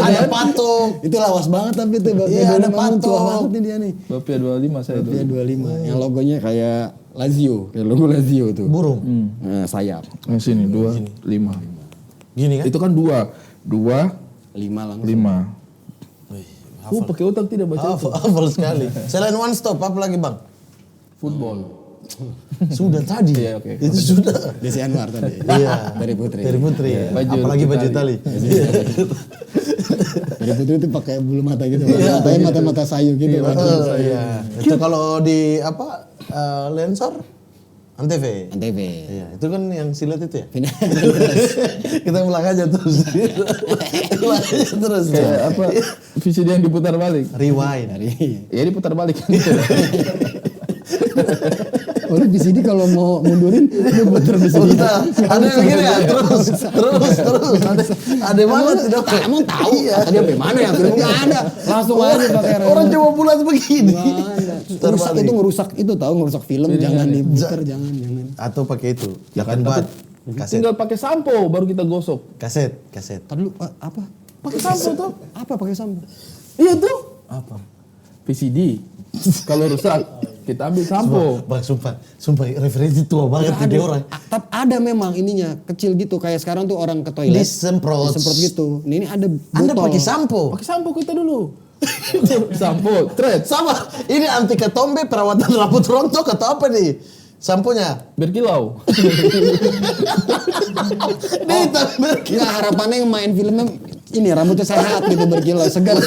Ada patung. Itu lawas banget tapi itu Bapia Iya, ada 25 patung. tua banget nih dia nih. Bakpia 25 saya Bapia dulu. 25 yang logonya kayak Lazio, kayak logo Lazio tuh. Burung. Nah, sayap. Yang sini 2 5. Gini kan? Itu kan 2 5 langsung. 5. Pakai otak tidak baca itu. Hafal sekali. Selain one stop apa lagi Bang? Football. Sudah tadi. Iya, oke. Itu sudah. Desi Anwar tadi. Iya. Dari Putri. Dari Putri. Iya. Baju Apalagi baju tali. tali. Dari Putri itu pakai bulu mata gitu. Matanya mata sayu gitu. Iya. Itu kalau di apa Lensor Antv. Antv. Iya, itu kan yang silat itu ya. Pindah. Kita ulang aja terus. Ulang aja terus. Kayak apa? VCD yang diputar balik. Rewind. Ya diputar balik kan. Oh, lu VCD kalau mau mundurin lu puter VCD. Ada yang begini ya, terus. Ada banget tidak? Emang tahu? Iya. Tadi sampai mana ya? Film nggak ada. Langsung aja pakai rem. Orang cuma bulat begini. Rusak itu ngerusak film. Jangan diputer, jangan. Atau pakai itu, ikan bat, kaset, Tinggal pakai sampo baru kita gosok. kaset. Tadi lu apa? Pakai sampo tuh. Apa pakai sampo? Iya tuh. Apa? VCD. Kalau rusak kita ambil sampo. Bang, sumpah referensi tua banget ini orang. Ada memang ininya kecil gitu kayak sekarang tuh orang ke toilet Disemprot gitu. Ini ada botol. Anda pakai sampo. Pakai sampo kita dulu. Sampo, thread. Sama, ini anti ketombe perawatan rambut rontok atau apa nih? Samponya. Berkilau. Nih, tapi Nggak, harapannya yang main filmnya ini rambutnya sehat gitu berkilau, segar.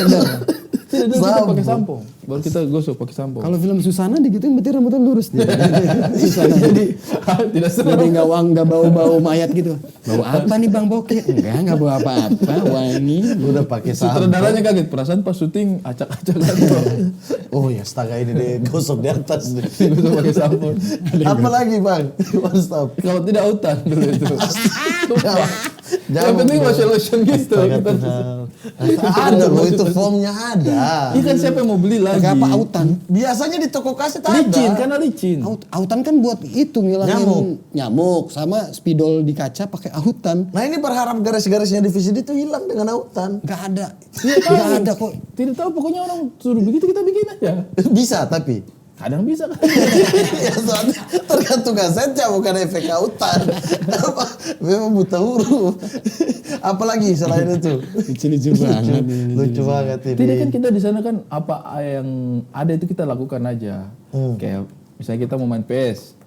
Tidak dulu kita pakai sampo. Baru kita gosok pakai sampo. Kalau film Susana digituin berarti rambutnya lurus dia. Susana jadi tidak jadi nggak bau mayat gitu. Bau apa nih Bang Boke? Enggak bau apa-apa, wangi. udah pakai sampo. Sutradaranya kaget, perasaan pas syuting acak-acak. Oh ya, astaga ini deh gosok di atas nih. Gosok pakai sampo. Apa lagi Bang? One stop. Kalau tidak autan dulu itu. Yang Jauh, penting bro. lotion gitu. Astaga, Kita- Tuhan. Ada loh itu formnya ada. Ini kan siapa yang mau beli lagi? Pakai apa autan? Biasanya di toko kaset ada. Licin, karena licin. Autan kan buat itu ngilangin nyamuk sama spidol di kaca pakai autan. Nah ini berharap garis-garisnya di VCD itu hilang dengan autan. Nggak ada. Iya, Nggak ada kok. Tidak tahu, pokoknya orang suruh begitu kita bikin aja. Bisa tapi. Kadang bisa kan. Ya soalnya tergantung kasetnya bukan efek autan. Apa? Memang buta huruf. Apalagi selain itu? Lucu banget. Lucu banget ini. Tidak kan kita di sana kan apa yang ada itu kita lakukan aja. Kayak misalnya kita mau main PS,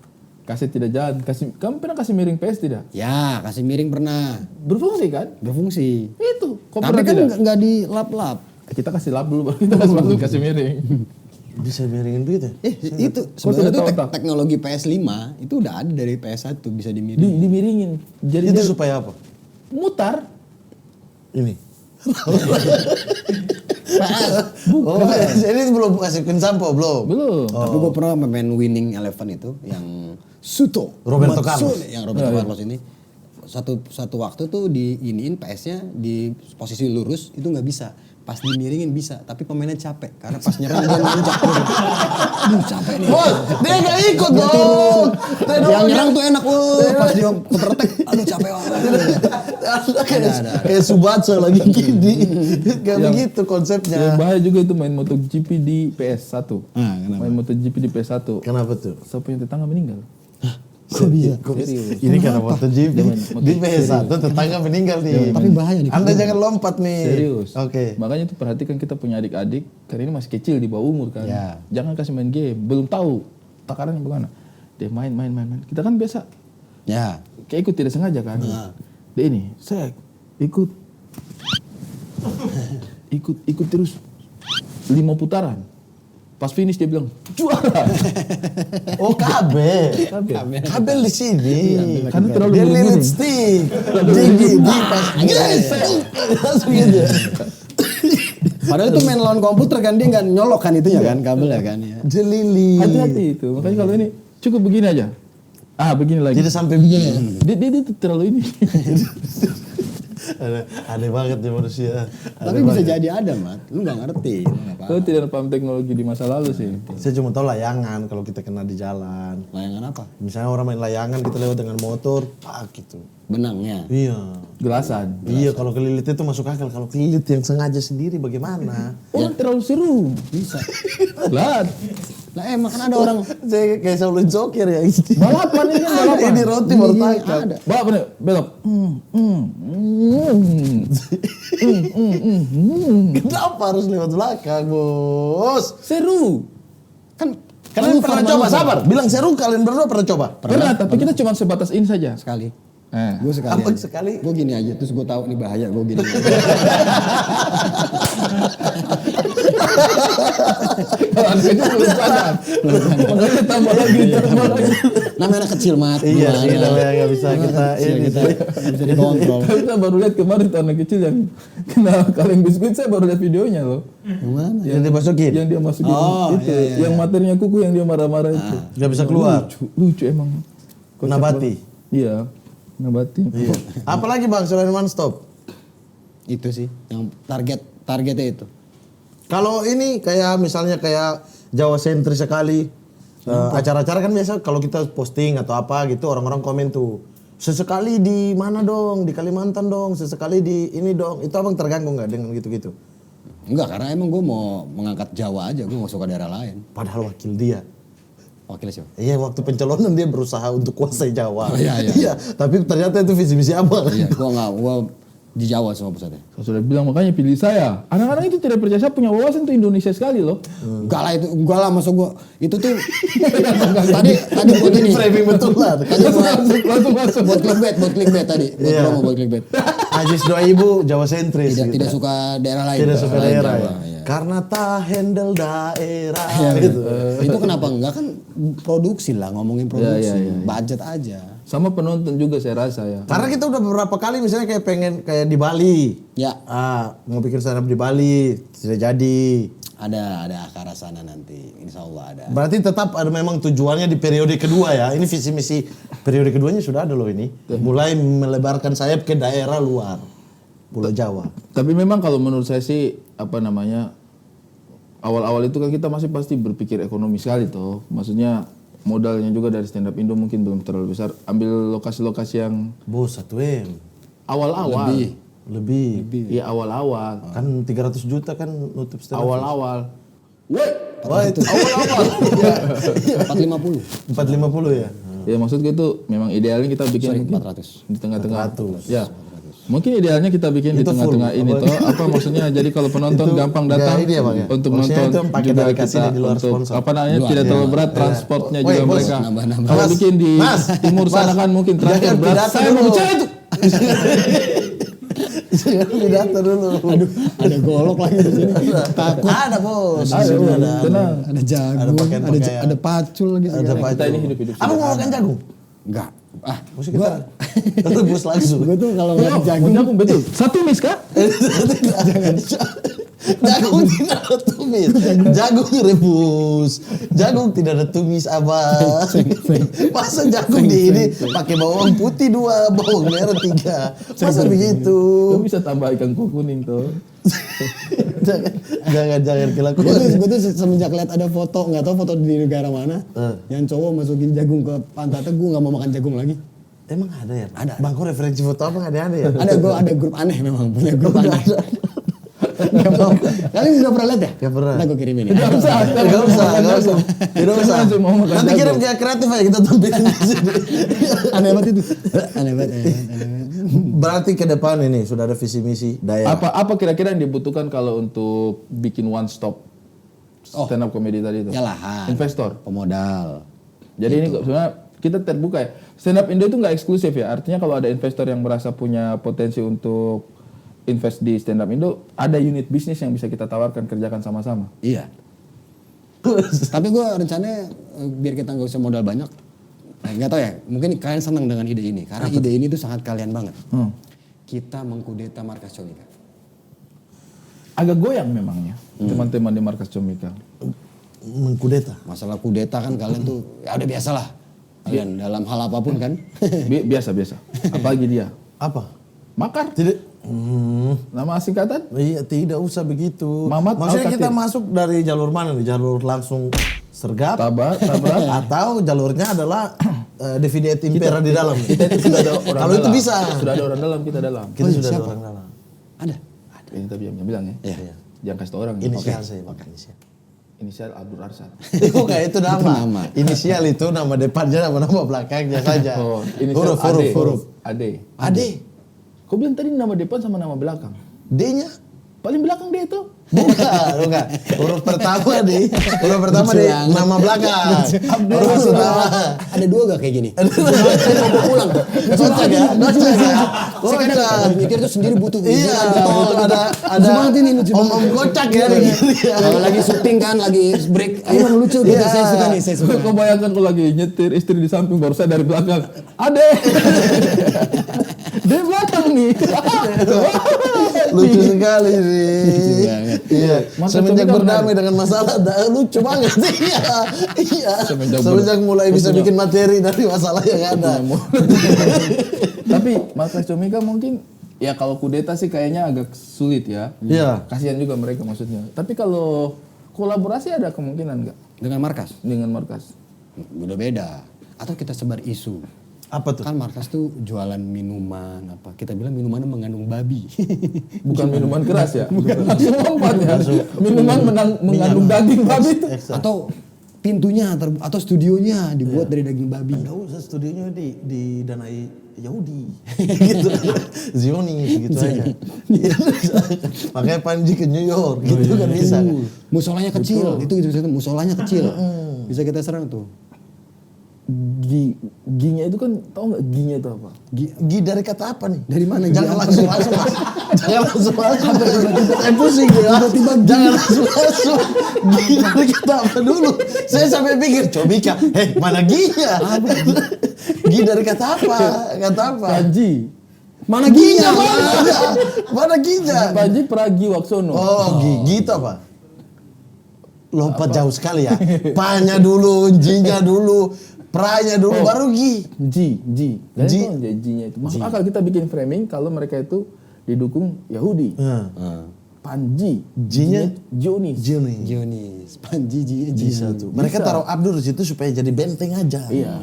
kaset tidak jalan, kamu pernah kasih miring PS tidak? Ya, kasih miring pernah. Berfungsi kan? Berfungsi. Itu. Kok Tapi pernah kan tidak? nggak di lap-lap. Kita kasih lap dulu baru kita kasih miring. Bisa miringin begitu ya? Itu Kok sebenarnya tidak tuh tahu tak? teknologi PS5 itu udah ada dari PS1 bisa dimiring. Dimiringin. Jadi Itu dia supaya apa? mutar. Ini. Oh, jadi belum masukin sampo belum? Belum. Tapi gue pernah main Winning Eleven itu yang Suto Roberto Matsune, Carlos. yang Roberto Carlos ini satu waktu tuh diiniin PS-nya di posisi lurus itu nggak bisa. Pas dimiringin bisa, tapi pemainnya capek karena pas nyerang dia nanjak. Aduh capek nih. Bos, dia gak ikut dong. Yang nyerang tuh enak, pas dia counter attack, aduh capek banget. Kayak Subatso lagi gini. Kayak begitu Yang konsepnya. bahaya juga itu main MotoGP di PS1. Nah, kenapa? Main MotoGP di PS1. Kenapa tuh? Saya punya tetangga meninggal. Kok bisa? Serius. Ini karena MotoGP Jangan, di PS1 tetangga meninggal nih. Tapi bahaya nih. Anda jangan lompat nih. Serius. Oke. Makanya tuh perhatikan kita punya adik-adik, karena ini masih kecil di bawah umur kan. Ya. Jangan kasih main game, belum tahu takarannya bagaimana. Dia main. Kita kan biasa Ya. kayak ikut tidak sengaja kan. Dia ini, saya ikut terus 5 putaran. Pas finish dia bilang juara. Oh kabel. Kabel di sini. Karena terlalu Dia miring-miring. lilit stick. Di pas. Yes. Langsung gitu. Padahal itu main lawan komputer kan dia nggak nyolok kan itunya kan kabel ya kan ya. Dia lilit. Hati-hati itu. Makanya kalau ini cukup begini aja. Begini lagi. Tidak sampai begini. Dia terlalu ini. Aneh banget ya manusia. Tapi bisa jadi ada mat, lu nggak ngerti. Lu nggak paham. Kalau tidak paham teknologi di masa lalu sih. Saya cuma tahu layangan kalau kita kena di jalan. Layangan apa? Misalnya orang main layangan kita lewat dengan motor, pak gitu. Benangnya. Iya. Gelasan. Iya kalau kelilit itu masuk akal. Kalau kelilit yang sengaja sendiri bagaimana? Orang terlalu seru. Bisa. Lah, Lah emang kan ada orang Saya kayak Shaolin Soccer ya. balapan ini kan balapan. Ini roti baru tangkap. ada. Balapan ya, belok. Kenapa harus lewat belakang bos? Seru. Kan Kalian pernah coba, sabar. Bilang seru, kalian berdua pernah coba? Pernah, tapi kita cuma sebatas ini saja. Sekali. Eh. Gue sekali. Apa aja. sekali? Gue gini aja, terus gue tahu nih bahaya, gue gini. Kalau anak kecil belum sadar. Makanya tambah lagi. Namanya anak kecil mat. Iya sih, gimana? namanya nggak bisa kita ini. Kita bisa dikontrol. Tapi saya baru lihat kemarin tuh anak kecil yang kena kaleng biskuit, saya baru lihat videonya loh. Gimana? Yang dimasukin, Yang dia masukin Oh, itu, iya, iya. yang materinya kuku yang dia marah-marah itu. nggak bisa keluar. Lucu emang. Kocak Nabati. banget. Iya, nabati. Iya. Apalagi bang selain one stop? Itu sih yang targetnya itu. Kalau ini kayak misalnya kayak Jawa sentris sekali, acara-acara kan biasa kalau kita posting atau apa gitu orang-orang komen tuh, sesekali di mana dong, di Kalimantan dong, sesekali di ini dong, itu abang terganggu nggak dengan gitu-gitu? Enggak, karena emang gue mau mengangkat Jawa aja, gue gak suka daerah lain. Padahal wakil dia. Wakilnya siapa? Iya waktu pencalonan dia berusaha untuk kuasai Jawa. Oh, iya. Iya, tapi ternyata itu visi misi abang. Iya, gue di Jawa semua pusatnya. Saya sudah bilang makanya pilih saya. Anak-anak itu tidak percaya, saya punya wawasan tuh Indonesia sekali loh. Enggak lah itu, enggak lah masuk gue. Itu tuh tadi buat ini. Framing betul lah. Tadi buat clickbait tadi. Buat Iya. promo buat clickbait. Ajis doa ibu Jawa sentris. Tidak suka daerah lain. Tidak suka Selain daerah Jawa, ya. iya. Karena tak handle daerah Iya, gitu. Itu kenapa enggak kan produksi lah, ngomongin produksi, iya. budget aja. Sama penonton juga saya rasa ya. Karena kita udah beberapa kali misalnya kayak pengen kayak di Bali. Ya, Mau bikin stand up di Bali, tidak jadi. ada akar sana nanti, insya Allah ada. Berarti tetap ada memang tujuannya di periode kedua ya. Ini visi misi periode keduanya sudah ada loh ini. Mulai melebarkan sayap ke daerah luar. Pulau Jawa. Tapi memang kalau menurut saya sih apa namanya awal-awal itu kan kita masih pasti berpikir ekonomi sekali toh. Maksudnya modalnya juga dari stand up Indo mungkin belum terlalu besar. Ambil lokasi-lokasi yang Bos 1M. awal-awal. Lebih. Iya awal-awal. Kan 300 juta kan nutup stand up. Awal-awal. Woi, Wah itu. awal-awal. 450. 450 ya. Ya maksud gue itu memang idealnya kita bikin mungkin 400. di tengah-tengah. 400. Ya. Mungkin idealnya kita bikin di Itu tengah-tengah full. ini toh. Apa maksudnya jadi kalau penonton Itu gampang ya, datang ini ya, Bang, ya. untuk Maksudnya nonton itu yang pakai juga delegasi kita di luar untuk sponsor. apa namanya Luar, tidak ya. terlalu berat transportnya Woi, juga bos, mereka. nambah-nambah. Kalau Mas, bikin di Mas, timur sana Mas, kan mungkin jangan transport berat. pidato Saya mau dulu. bicara itu. Jangan pidato dulu. Aduh, ada golok lagi di sini. Takut. Ada bos. Ada, Di sini bos. ada. Tenang. Ada jagung, pakaian-pakaian. ada pacul lagi Ada segala. pacul. Kita ini hidup-hidup Abang mau makan jagung? Enggak. Maksudnya kita rebus langsung. Gue tuh kalau ngeliat Oh, jagung, jagung betul. Satu mis kah? Jagung tidak ada tumis. Jagung rebus. Jagung tidak ada tumis abang. Masa jagung di ini pakai bawang putih 2, bawang merah 3. Masa begitu? Lu bisa tambah ikan kuning tuh. Jangan kelakuan. gue tuh semenjak lihat ada foto, nggak tahu foto di negara mana, yang cowok masukin jagung ke pantatnya, gue nggak mau makan jagung lagi. Emang ada ya? Ada. Bang, kok referensi foto apa ada ya? Ada grup aneh memang, punya grup aneh. Nggak mau. Kalian udah pernah lihat ya? Nggak pernah. Ntar gue kirimin ya. Nggak usah. Gak usah. Tidak usah. Langsung mau makan Nanti kirim jagung. kayak kreatif aja kita tampilin di sini. Aneh banget itu. Aneh banget. Berarti ke depan ini sudah ada visi misi daerah. Apa kira-kira yang dibutuhkan kalau untuk bikin one stop stand up comedy tadi itu? Ya lahan. Investor. Pemodal. Jadi ini sebenarnya kita terbuka ya. Stand up Indo itu nggak eksklusif ya. Artinya kalau ada investor yang merasa punya potensi untuk invest di stand up Indo, ada unit bisnis yang bisa kita tawarkan kerjakan sama-sama. Iya. Tapi gue rencananya biar kita nggak usah modal banyak. Nggak tahu ya. Mungkin kalian senang dengan ide ini karena ide ini tuh sangat kalian banget. Kita mengkudeta markas Comika. Agak goyang memangnya teman-teman di markas Comika. Mengkudeta. Masalah kudeta kan kalian tuh ya udah biasalah. Kalian dalam hal apapun kan. Biasa. Apalagi dia. Apa? Makar. Tidak. Nama singkatan? Iya, tidak usah begitu. Mamat Maksudnya Al-Katir. kita masuk dari jalur mana nih? Jalur langsung sergap? Tabrak. Atau jalurnya adalah divide et impera di dalam? Kita itu sudah ada orang Kalau itu dalam. bisa. Sudah ada orang dalam, kita dalam. Kita Oh, sudah ada siapa? orang dalam. Ada. Ini tapi yang bilang ya. Iya. Jangan kasih tau orang. ya. Inisial saya pakai inisial. Inisial Abdul Arsad. Bukan itu nama. nama. Inisial itu nama depannya, nama belakangnya saja. Oh, inisial huruf. Ade. Ade. Kau bilang tadi nama depan sama nama belakang. D-nya Paling belakang dia itu. Bukan. Huruf pertama nih. Huruf pertama di nama belakang. Huruf pertama. Ada 2 gak kayak gini? Saya mau pulang. Kocak ya? Saya kadang mikir tuh sendiri butuh. Iya, butuh ada om-om kocak ya. Kalau lagi syuting kan, lagi break, ayo yang lucu gitu. Saya suka nih, saya suka. Kau bayangkan kalau lagi nyetir istri di samping baru saya dari belakang. Ade. Dia belakang nih. Lucu sekali sih. Iya. Masa Semenjak Comika berdamai dengan masalah, lucu banget sih. Iya. Semenjak mulai bisa Betul. bikin materi dari masalah yang ada. Tapi Markas Comika mungkin ya kalau kudeta sih kayaknya agak sulit ya. Iya. Kasihan juga mereka maksudnya. Tapi kalau kolaborasi ada kemungkinan nggak Dengan markas? dengan Markas? Udah beda. Atau kita sebar isu. Apa tuh? Kan markas tuh jualan minuman apa? Kita bilang minumannya mengandung babi. Bukan minuman keras ya? Langsung lompat ya? Minuman mengandung daging babi itu. Atau pintunya atau studionya dibuat dari daging babi. Nggak usah studionya didanai Yahudi gitu. Zionis gitu aja. Makanya Panji ke New York gitu kan bisa. Musolanya kecil, itu musolanya kecil. Bisa kita serang tuh. Ginya itu kan tau nggak ginya itu apa? Gi dari kata apa nih? Dari mana? Jangan Gi langsung masuk. Jangan langsung masuk. Saya pusing ya. Tiba-tiba jangan langsung masuk. Gi dari kata apa dulu? Saya sampai pikir, Comika, mana ginya? Gi dari kata apa? Kata apa? Panji. Mana ginya? Mana ginya? Panji Pragiwaksono. Oh, gi itu apa? Lompat jauh sekali ya. Panya dulu, jinya dulu, pranya dulu, baru gi. Ji. Ji. Ji-nya itu. Masuk akal kita bikin framing kalau mereka itu didukung Yahudi. Panji. Jinya Zionis. Gionis, Panji Ji. Bisa tuh. Mereka taruh Abdur di situ supaya jadi benteng aja. Iya.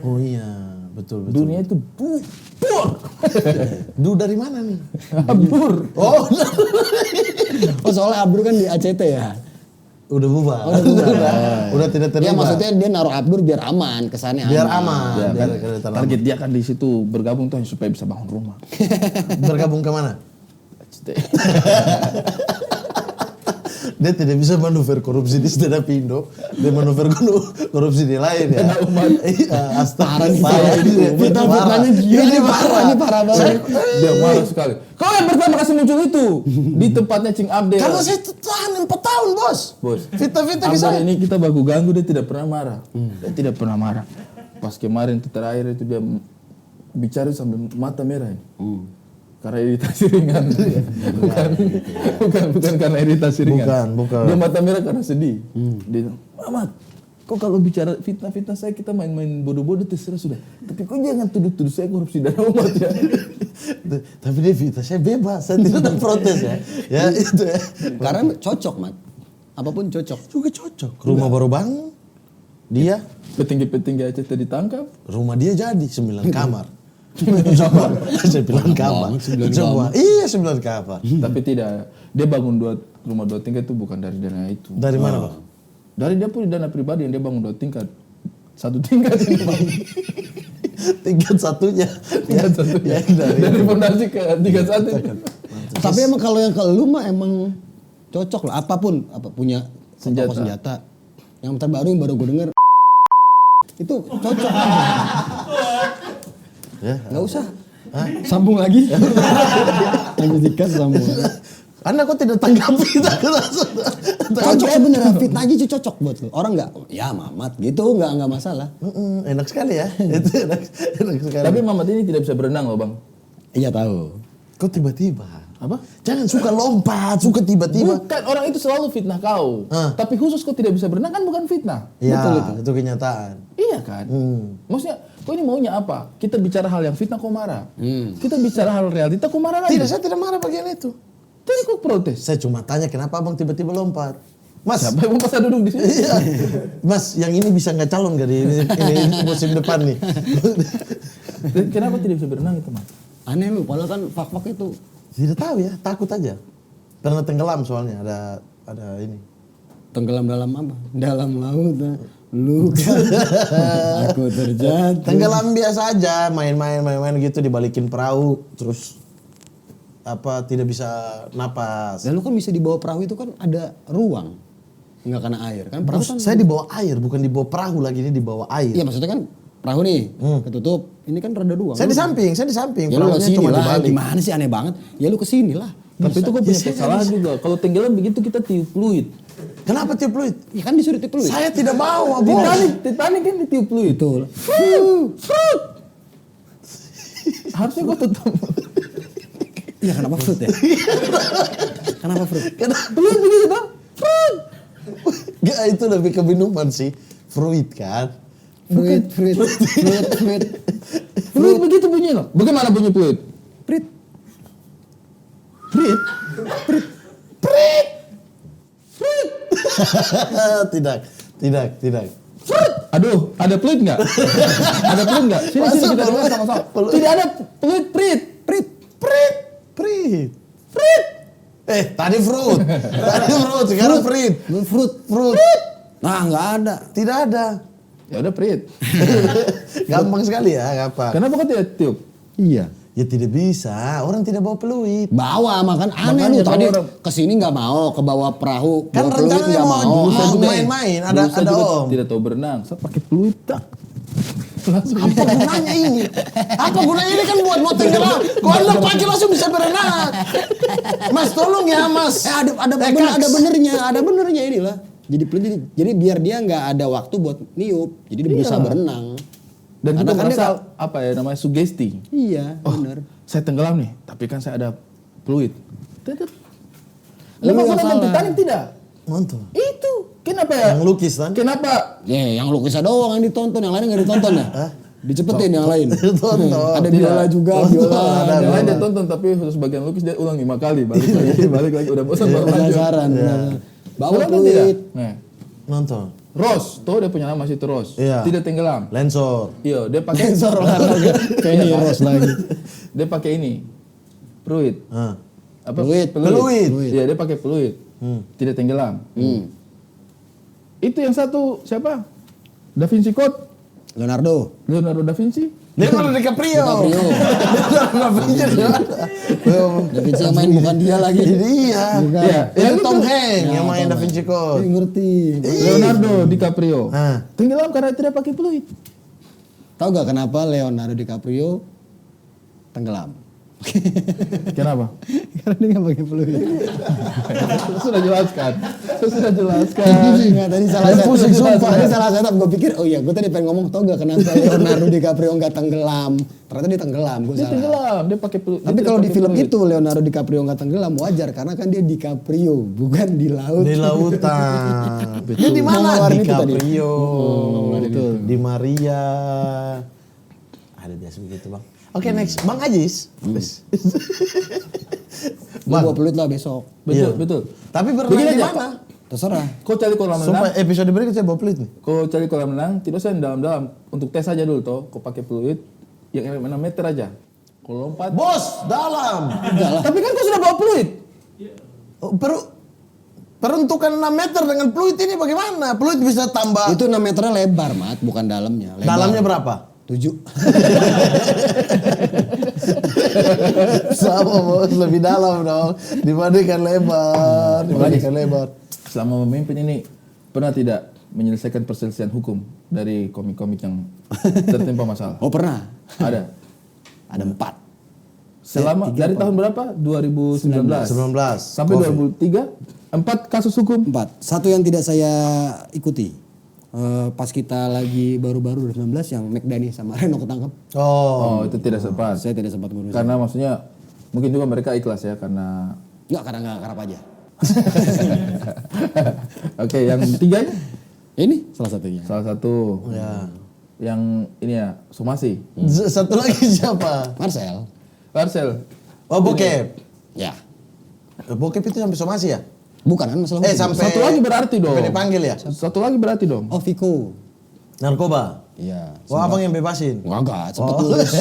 Oh iya, betul. Dunia itu bur. Du dari mana nih? Bur. Oh, Oh soalnya Abdur kan di ACT ya. udah bubar. Udah tidak Ya terlibat. maksudnya dia naruh Abdur biar aman, kesannya biar aman. aman. Ya, Biar kelihatan target dia kan di situ bergabung tuh supaya bisa bangun rumah. bergabung ke mana? Dia tidak bisa manuver korupsi di stand up Indo. Dia manuver korupsi di lain ya. Karena umat. Iya, astaga. Parah ini. Fitnah-fitnahnya gila. Ini parah banget. Dia marah sekali. Kau yang pertama kasih muncul itu di tempatnya Cing Abdel. Karena saya tahan 4 tahun, Bos. Fitnah-fitnah ke Abdel saya. ini kita baku ganggu, dia tidak pernah marah. Dia tidak pernah marah. Pas kemarin itu terakhir itu dia bicara sambil mata merah ini. Karena iritasi ringan. bukan karena iritasi ringan. Bukan. Dia mata merah karena sedih. Dia bilang, Mamat, kok kalau bicara fitnah-fitnah saya kita main-main bodoh-bodoh terserah sudah. Tapi kok jangan tuduh-tuduh saya korupsi dana umat ya. Tapi dia fitnah, saya bebas, saya tidak ada protes ya. Ya itu ya. Karena cocok, Mat. Apapun cocok. Juga cocok. Rumah baru bangun, dia, Petinggi-petinggi ACT ditangkap. rumah dia jadi 9 kamar. Coba, saya bilang kamar. Coba, iya 9 kamar. Tapi tidak, dia bangun rumah 2 tingkat itu bukan dari dana itu. Dari mana, Pak? Dari dia punya dana pribadi yang dia bangun 2 tingkat. 1 tingkat ini Bang. Tingkat satunya. Tingkat satu. Ya, Dari fondasi ke tingkat 1. Tapi emang kalau yang ke lu mah emang cocok lah. Apapun, punya Senjata. senjata. Yang terbaru yang baru gue denger itu cocok. Ya. Nggak usah. Sambung lagi. Lanjut dikas sambung. Anda kok tidak tanggapi? Cocok beneran fitnah aja cocok buat lu. Orang nggak, ya Mamat gitu nggak masalah. Enak sekali ya. Itu enak sekali. Tapi Mamat ini tidak bisa berenang loh Bang. Iya tahu. Kok tiba-tiba? Apa? Jangan suka lompat, suka tiba-tiba. Bukan, orang itu selalu fitnah kau. Tapi khusus kau tidak bisa berenang kan bukan fitnah. Iya, itu kenyataan. Iya kan? Maksudnya, kau ini maunya apa? Kita bicara hal yang fitnah kau marah. Kita bicara hal realita kau marah lagi. Tidak, saya tidak marah bagian itu. Tadi kau protes. Saya cuma tanya kenapa abang tiba-tiba lompat. Mas, Siapa yang mau pas duduk di sini? iya. Mas, yang ini bisa nggak calon gak di ini musim depan nih? Kenapa tidak bisa berenang itu Mas? Aneh lu, padahal kan fak-fak itu. Tidak tahu ya, takut aja. Pernah tenggelam soalnya, ada ini. Tenggelam dalam apa? Dalam laut. Luka. Aku terjatuh. Tenggelam biasa aja, main-main gitu dibalikin perahu, terus tidak bisa napas. Lalu kan bisa di bawah perahu itu kan ada ruang. Nggak kena air kan perahu kan. Saya di bawah air, bukan di bawah perahu lagi, ini di bawah air. Iya maksudnya kan perahu nih ketutup. Ini kan rada ruang. Saya di samping. Ya lu Perahunya kesini cuma lah. dibalik. Gimana sih aneh banget. Ya lu kesini lah. Tapi itu kok punya kesalahan juga. Kalau tenggelam begitu kita tiup fluid. Kenapa tiup fluid? Ya kan disuruh tiup fluid. Saya tidak bawa, bos. Titanic kan ditiup fluid. Betul. Harusnya kau tetap. Iya kenapa fruit ya? Kenapa fruit? Fluid begitu toh? Fruit. Gak, itu lebih ke minuman sih. Fruit kan. Fruit. Fluid begitu bunyinya loh. Bagaimana bunyi fluid? Fruit. Tidak. Aduh, ada fluid nggak? Ada fluid nggak? Sini kita dengar sama-sama. Tidak ada fluid, Prit. Tadi fruit. Sekarang fruit. Fruit. Nah nggak ada. Tidak ada. Ya udah Prit. Gampang sekali ya, apa? Kenapa kau tidak tiup? Iya. Ya tidak bisa, orang tidak bawa peluit. Bawa makan aneh Makanya lu tadi kalau kesini nggak mau ke bawah perahu. Kan bawa peluit rencananya nggak mau Aneh. main-main, ada Dulu saya juga om. tidak tahu berenang. Saya pakai fluid tak. Langsung Apa gunanya ini? Apa gunanya ini kan buat mau tenggelam. Kalau anda pakai langsung bisa berenang. Mas tolong ya mas. Ada benernya inilah. Jadi peluit jadi biar dia nggak ada waktu buat niup. Jadi dia bisa berenang. Dan Karena kita kan merasa apa ya namanya sugesti. Iya bener. Saya tenggelam nih, tapi kan saya ada fluid. Tetep. Lu Lepas yang nonton salah. Titanic tidak? Mantap. Itu. Kenapa ya? Yang lukis kan? Kenapa? Ya yang lukisnya doang yang ditonton, yang lain nggak ditonton ya. Dicepetin yang lain. Ditonton. Ada biola juga, biola. Yang lain dia tonton tapi khusus bagian lukis dia ulang 5 kali, balik lagi udah bosan baru lanjut. Penasaran. Bawa Ulang kan tidak? peluit. Nah, Nonton. Rose, tuh dia punya nama situ Rose. Iya. Tidak tenggelam. Lensor. Iya, dia pakai Sensor olahraga. Kayaknya Heroes lagi. Dia pakai ini. Fluid. Ah. Apa? Fluid. Fluid. Iya, dia pakai fluid. Tidak tenggelam. Itu yang satu siapa? Da Vinci Code. Leonardo Leonardo da Vinci. Leonardo DiCaprio. Da Vinci yang main bukan dia lagi. Iya. Iya, Itu Tom itu. Hanks yang main Da Vinci Code. Ngerti. Leonardo DiCaprio. Ah. Tenggelam karena tidak pakai fluid. Tahu gak kenapa Leonardo DiCaprio tenggelam? Kenapa? Karena dia nggak pakai peluit. Sudah jelaskan. Enggak, tadi salah saya. Pusing, sumpah. Tadi salah saya. Gue pikir, oh iya, gue tadi pengen ngomong, tau gak kenapa Leonardo DiCaprio nggak tenggelam? Ternyata dia tenggelam, gue Dia salah. tenggelam, dia pakai fluid. Tapi kalau di film itu Leonardo DiCaprio nggak tenggelam wajar karena kan dia DiCaprio, bukan di laut. Di lautan. Dia di mana? Mawar Di itu tadi. Caprio. Betul. Di Maria. Ada biasa begitu bang. Oke next, Bang Ajis. Lu bawa peluit lah besok. Betul, Iya. betul. Tapi berenang Begini di aja, mana? Terserah. Kau cari kolam renang. Sumpah episode berikutnya saya bawa peluit nih. Kau cari kolam renang, tidak usah yang dalam-dalam. Untuk tes aja dulu toh, kau pakai fluid yang 6 meter aja. Kau lompat. Bos, dalam. Tapi kan kau sudah bawa fluid. Oh, peruntukan 6 meter dengan peluit ini bagaimana? Peluit bisa tambah. Itu 6 meternya lebar, Mat, bukan dalamnya. Lebar. Dalamnya berapa? 7. Sama bos, lebih dalam dong. Dibandingkan lebar. Selama memimpin ini, pernah tidak menyelesaikan perselisihan hukum dari komik-komik yang tertimpa masalah? Oh pernah. Ada. Ada 4. Selama dari tahun berapa? 2019. 19. Sampai 2003, 4 kasus hukum. 4. Satu yang tidak saya ikuti. Pas kita lagi baru-baru 2019 yang McDani sama Reno ketangkep. Oh. Oh, itu tidak sempat. Saya tidak sempat ngurus. Karena maksudnya mungkin juga mereka ikhlas ya karena Enggak, karena enggak karap aja. Oke, yang 3 Ini salah satunya. salah satu Ya. yang ini ya somasi. Satu lagi siapa? Marcel. Marcel. Oh bokep. Ya. Bokep itu sampai somasi ya? Bukan kan masalah hukum. Sampai Satu lagi berarti dong. Sampai dipanggil ya? Satu lagi berarti dong. Oh, Viko. Narkoba. Iya. Oh abang yang bebasin. Enggak, sempet lulus.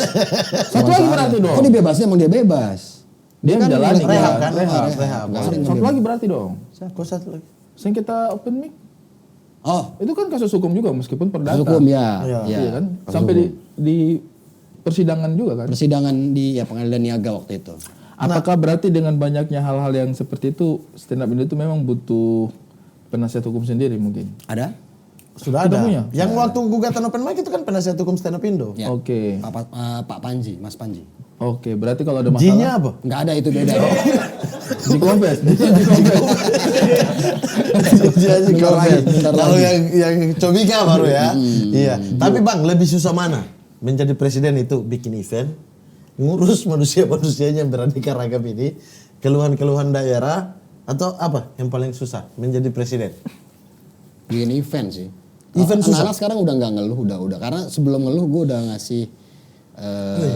Satu lagi berarti dong. Kok dibebasin emang dia bebas? Dia kan menjalani rehab kan? Rehab. Rehab. Nggak sering Satu lagi berarti dong. Kok satu lagi? Sengketa open mic. Oh, Itu kan kasus hukum juga meskipun perdata. hukum ya. Iya. Iya kan? Sampai di persidangan juga kan. Persidangan di ya pengadilan niaga waktu itu. Apakah berarti dengan banyaknya hal-hal yang seperti itu stand up Indo itu memang butuh penasihat hukum sendiri mungkin? Ada? Sudah Kita ada. punya? Yang waktu gugatan open mic itu kan penasihat hukum stand up Indo. Ya. Oke. Pak Panji, Mas Panji. Oke, berarti kalau ada masalah Jinnya apa? Nggak ada, itu beda. di kompes. Bentar lagi. Kalau yang Cobika baru ya. Iya. Tapi Bang, lebih susah mana? Menjadi presiden itu bikin event, ngurus manusia-manusianya yang beraneka ragam ini, keluhan-keluhan daerah, atau apa yang paling susah menjadi presiden? Bikin event sih. Event susah? Anak-anak sekarang udah nggak ngeluh, udah. Karena sebelum ngeluh gue udah ngasih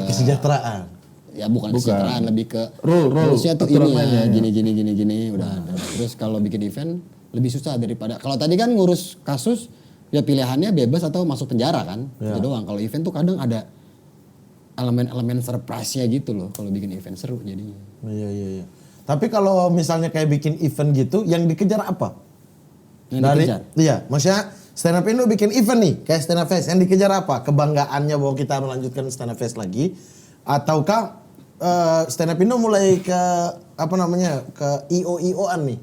Kesejahteraan. ya bukan kesejahteraan, lebih ke Rule, rulesnya tuh aturan ini mainnya, ya, gini udah ada. Terus kalau bikin event lebih susah daripada kalau tadi kan ngurus kasus ya pilihannya bebas atau masuk penjara kan, itu doang. Kalau event tuh kadang ada elemen-elemen surprise-nya gitu loh. Kalau bikin event seru jadinya. Iya. Tapi kalau misalnya kayak bikin event gitu, yang dikejar apa? Yang dikejar? Iya, maksudnya stand up Indo bikin event nih, kayak stand up fest. Yang dikejar apa? Kebanggaannya bahwa kita melanjutkan stand up fest lagi, ataukah stand up Indo mulai ke apa namanya ke IO-IO-an nih,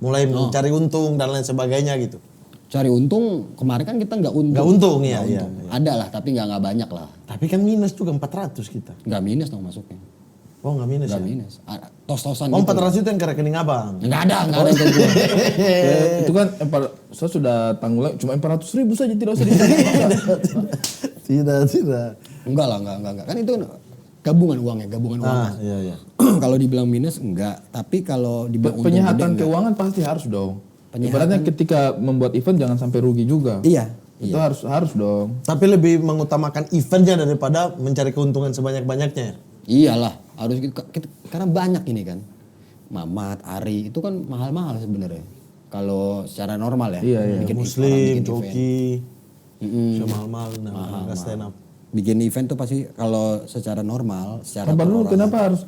mulai mencari untung dan lain sebagainya gitu. Cari untung, kemarin kan kita nggak untung. Nggak untung, iya. Ada lah, tapi nggak banyak lah. Tapi kan minus juga 400 kita. Nggak minus dong masuknya. Oh nggak minus Nggak ya? minus. Tos-tosan Oh gitu. 400 itu yang ke rekening abang. Nggak ada yang ke gue. Itu kan saya sudah tanggulang cuma 400.000 saja, tidak usah dihitung. Tidak. Enggak lah, enggak. Kan itu gabungan uangnya. Iya. Kalau dibilang minus enggak, tapi kalau dibilang untung Penyehatan gede, enggak. keuangan pasti harus dong. Penyehatan- Ibaratnya ketika membuat event jangan sampai rugi juga. Iya. Itu harus dong. Tapi lebih mengutamakan eventnya daripada mencari keuntungan sebanyak-banyaknya. Iyalah, harus gitu. Karena banyak ini kan. Mamat, Ari, itu kan mahal-mahal sebenarnya. Kalau secara normal ya. Iya. Bikin Muslim, bikin event. joki, mahal-mahal, stand up. Bikin event tuh pasti kalau secara normal, secara Kapan dulu perorangan. kenapa harus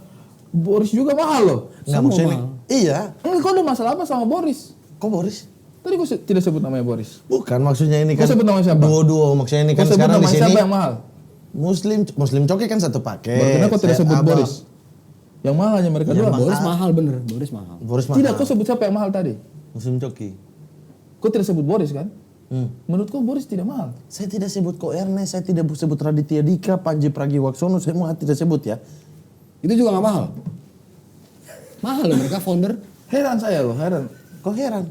Boris juga mahal loh. Nggak Semua maksudnya mahal. iya. Kok ada masalah apa sama Boris? Kok Boris? Tadi kok tidak sebut namanya Boris. Bukan maksudnya ini Kok kan sebut nama siapa? duo-duo maksudnya ini Kok kan sebut sekarang di nama sini siapa yang mahal? Muslim coki kan satu paket. Kenapa tidak Saya sebut abang. Boris? Yang mahal hanya mereka dua. Boris mahal bener, Boris mahal. Boris mahal. Tidak, kok sebut siapa yang mahal tadi? Muslim coki. Kok tidak sebut Boris kan? Menurutku Boris tidak mahal. Saya tidak sebut Ko Ernest, saya tidak sebut Raditya Dika, Panji Pragiwaksono, saya mau tidak sebut ya. Itu juga nggak mahal. Mahal loh mereka founder. Heran saya loh, heran. Kok heran?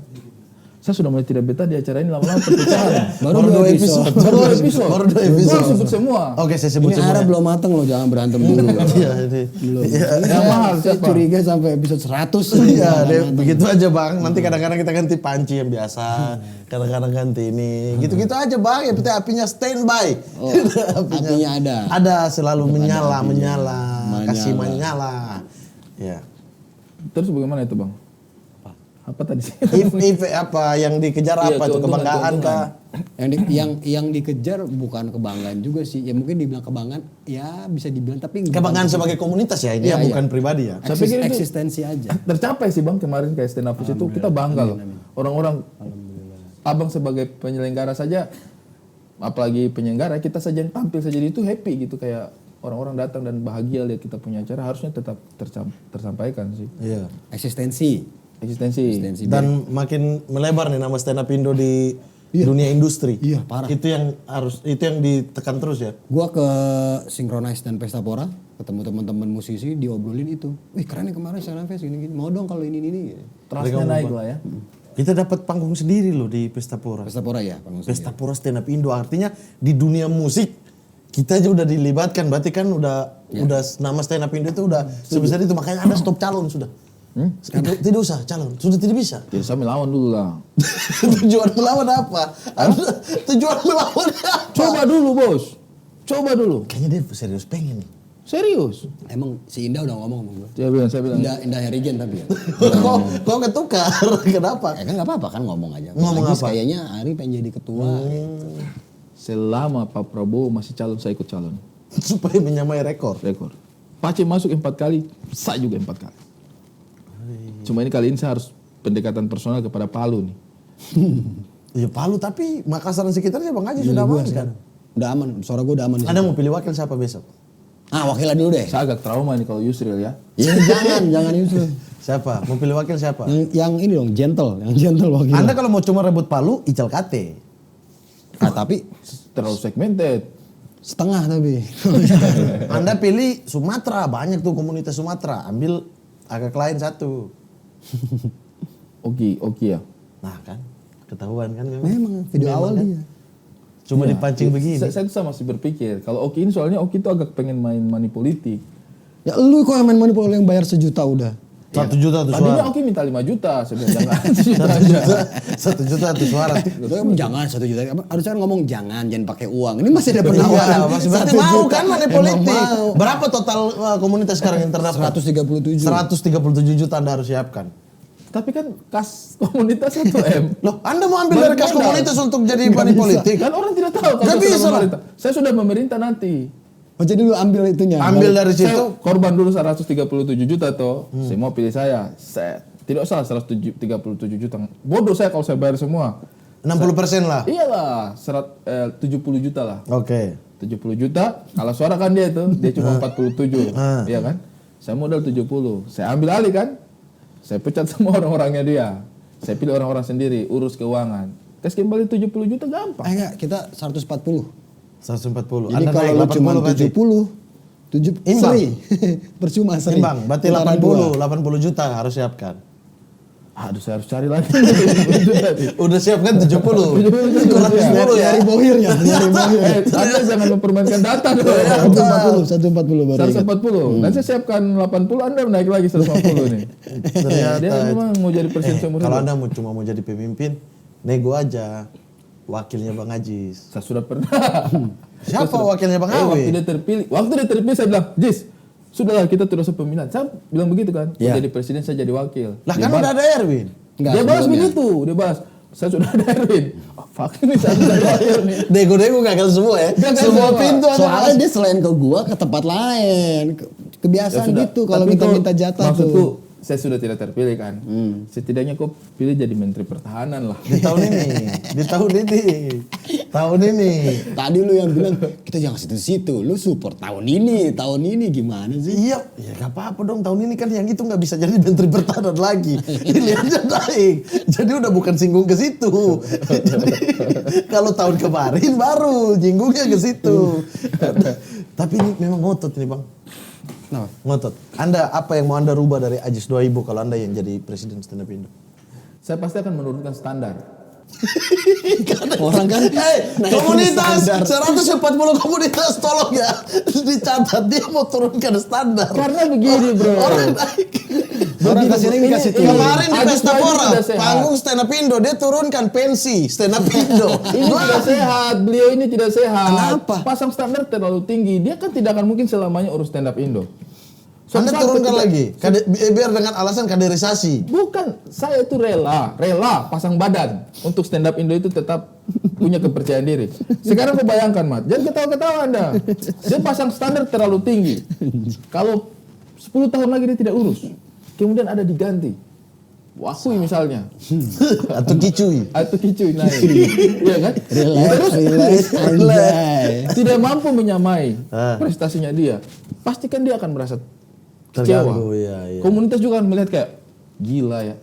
Saya sudah mulai tidak betah di acara ini lama-lama perpecahan. Baru 2 episode. Baru 2 episode. Baru 2 episode. Baru sebut semua. Oke, saya sebut Ini semua. Ara belum mateng loh, jangan berantem dulu. Iya, ini. Iya. Yang mahal Saya siapa? curiga sampai episode 100. Iya, deh, begitu aja Bang. Nanti kadang-kadang kita ganti panci yang biasa, kadang-kadang ganti ini. Gitu-gitu aja Bang, yang penting apinya standby. Oh, apinya ada. Ada selalu menyala, kasih menyala. Ya. Terus bagaimana itu bang? Apa tadi sih? If apa yang dikejar Iya, apa itu keuntungan, kebanggaan kah? Yang dikejar bukan kebanggaan juga sih. Ya mungkin dibilang kebanggaan, ya bisa dibilang tapi Kebanggaan sebagai komunitas ya ini ya, Iya, bukan pribadi ya. Saya pikir itu- eksistensi aja. Tercapai sih bang kemarin kayak stand up itu kita bangga loh. Orang-orang, abang sebagai penyelenggara saja, apalagi penyelenggara kita saja yang tampil saja itu happy gitu kayak orang-orang datang dan bahagia lihat kita punya acara harusnya tetap tersampaikan sih. Iya. Eksistensi. Eksistensi. Dan makin melebar nih nama stand up Indo di dunia industri. Iya, parah. Itu yang ditekan terus ya. Gua ke Synchronize dan Pesta Pora, ketemu teman-teman musisi, diobrolin itu. Wih keren ya kemarin Stand Up Fest gini-gini. Mau dong kalau ini. Trustnya naik lah ya. Kita dapat panggung sendiri loh di Pesta Pora. Pesta Pora ya, Bang. Pesta Pora stand up Indo artinya di dunia musik kita aja udah dilibatkan berarti kan udah nama stand up Indo itu udah sebesar itu makanya ada stop calon sudah. Tidak usah calon, sudah tidak bisa. Jadi saya melawan dulu lah. Tujuan melawan apa? Tujuan melawan apa? Coba dulu bos. Coba dulu. Kayaknya dia serius pengen nih. Serius. Emang si Indah udah ngomong sama gue. Saya bilang. Indah Herigen tapi ya. Kok ketukar? Kenapa? Ya kan gak apa-apa kan ngomong aja. Ngomong Lagi apa? Kayaknya Ari pengen jadi ketua. Selama Pak Prabowo masih calon, saya ikut calon. Supaya menyamai rekor. Rekor. Pace masuk 4 kali, saya juga 4 kali. Cuma ini kali ini saya harus pendekatan personal kepada Palu nih. Ya Palu tapi Makassar dan sekitarnya Bang Haji sudah aman kan? Udah aman, suara gue udah aman. di Anda situ. mau pilih wakil siapa besok? Wakilnya dulu deh. Saya agak trauma nih kalau Yusril ya. Ya jangan Yusril. Siapa? Mau pilih wakil siapa? Yang ini dong, gentle wakil. Anda kalau mau cuma rebut palu, Ical Kate. Tapi Terlalu segmented. setengah tapi. Anda pilih Sumatera, banyak tuh komunitas Sumatera. Ambil agak lain satu. Oke ya. Nah kan, ketahuan kan Memang video awal kan? dia. Cuma dipancing begini. Saya tuh masih berpikir, kalau Oki ini soalnya Oki tuh agak pengen main money politik. Ya lu kok yang main money politik yang bayar 1 juta udah. 1 juta tuh Tadinya suara. Oki minta 5 juta, saya bilang jangan 1 juta aja. 1 juta tuh suara. Jangan 1 juta. Harusnya ngomong jangan pakai uang. Ini masih ada penawaran. Iya, masih berarti 1 mau juta. kan money Emang politik. mau. Berapa total komunitas sekarang yang terdaftar? 137. 137 juta Anda harus siapkan. Tapi kan kas komunitas 1 M. Loh, Anda mau ambil dari kas Modal. komunitas untuk jadi money politik? Kan orang tidak tahu kalau Nggak saya bisa sudah lah. pemerintah. Saya sudah pemerintah nanti. Oh jadi lu ambil itunya. Ambil dari situ. Saya korban dulu 137 juta toh. Saya mau pilih saya. Set. Tidak usah 137 juta. Bodoh saya kalau saya bayar semua. 60% lah. Iyalah, 70 juta lah. Oke. 70 juta, kalah suara kan dia itu, dia cuma 47, iya kan? Saya modal 70, saya ambil alih kan? Saya pecat semua orang-orangnya dia. Saya pilih orang-orang sendiri, urus keuangan. Kasih kembali 70 juta gampang. Enggak, kita 140. 140. Jadi Anda kalau naik lu cuma 80 berarti. 70, Imbang. seri. Percuma seri. Imbang, berarti Putaran 80 juta harus siapkan. Aduh, saya harus cari lagi. Udah siapkan 70. Kurang 10 ya. Nyari bohirnya, nyari bohir. Anda jangan mempermainkan data dong. 140 baru ingat. 140. Dan saya siapkan 80, Anda naik lagi 150 nih. Ternyata. Dia memang mau jadi presiden seumur Kalau hidup. Anda cuma mau jadi pemimpin, nego aja. Wakilnya Bang Ajis. Saya sudah pernah. Siapa wakilnya Bang Waktu Awi? dia terpilih, saya bilang, Jis, sudahlah kita terus pemilihan. Saya bilang begitu kan, Iya. jadi presiden saya jadi wakil. Lah Dia kan balas- udah ada Erwin. Enggak, dia balas sebelumnya. begitu, dia balas. Saya sudah ada Erwin. Oh, fuck ini saya sudah ada wakil nih. Nego-nego gagal semua ya. Gagal Semua semua. pintu ada. Soalnya dia selain ke gua ke tempat lain. Kebiasaan Ya sudah. gitu kalau Tapi minta jatah maksudku, tuh. saya sudah tidak terpilih kan. Setidaknya kok pilih jadi menteri pertahanan lah. Di tahun ini. Di tahun ini. Tahun ini. Tadi lu yang bilang kita jangan situ-situ, lu support tahun ini gimana sih? Iya, ya gak apa-apa dong. Tahun ini kan yang itu gak bisa jadi menteri pertahanan lagi. Pilihannya naik. Jadi udah bukan singgung ke situ. Jadi kalau tahun kemarin baru nyinggungnya ke situ. Tapi ini memang ngotot nih Bang. Nah, Ngotot. Anda apa yang mau Anda rubah dari Ajis 2000 kalau Anda yang jadi presiden Stand Up Indo? Saya pasti akan menurunkan standar. orang kan naikin Komunitas standar. 140 komunitas tolong ya dicatat dia mau turunkan standar. Karena begini bro. Orang naik. Orang kasih ring dikasih ini- tuh. Kemarin di Ajis Pesta 2000 Pora, tidak sehat. panggung Stand Up Indo dia turunkan pensi Stand Up Indo. Ini tidak sehat, beliau ini tidak sehat. Kenapa? Pasang standar terlalu tinggi, dia kan tidak akan mungkin selamanya urus stand up Indo. Anda Suatu saat turunkan ketika- lagi biar dengan alasan kaderisasi. Bukan, saya itu rela pasang badan untuk stand up Indo itu tetap punya kepercayaan diri. Sekarang kau bayangkan, Mat, jangan ketawa-ketawa Anda. Dia pasang standar terlalu tinggi. Kalau 10 tahun lagi dia tidak urus, kemudian ada diganti. Wakui misalnya, Atau kicui. atau kicuy naik, iya kan? Relax, anjay. Tidak mampu menyamai prestasinya dia, pasti kan dia akan merasa kecewa. Terganggu, iya. Komunitas juga akan melihat kayak gila ya,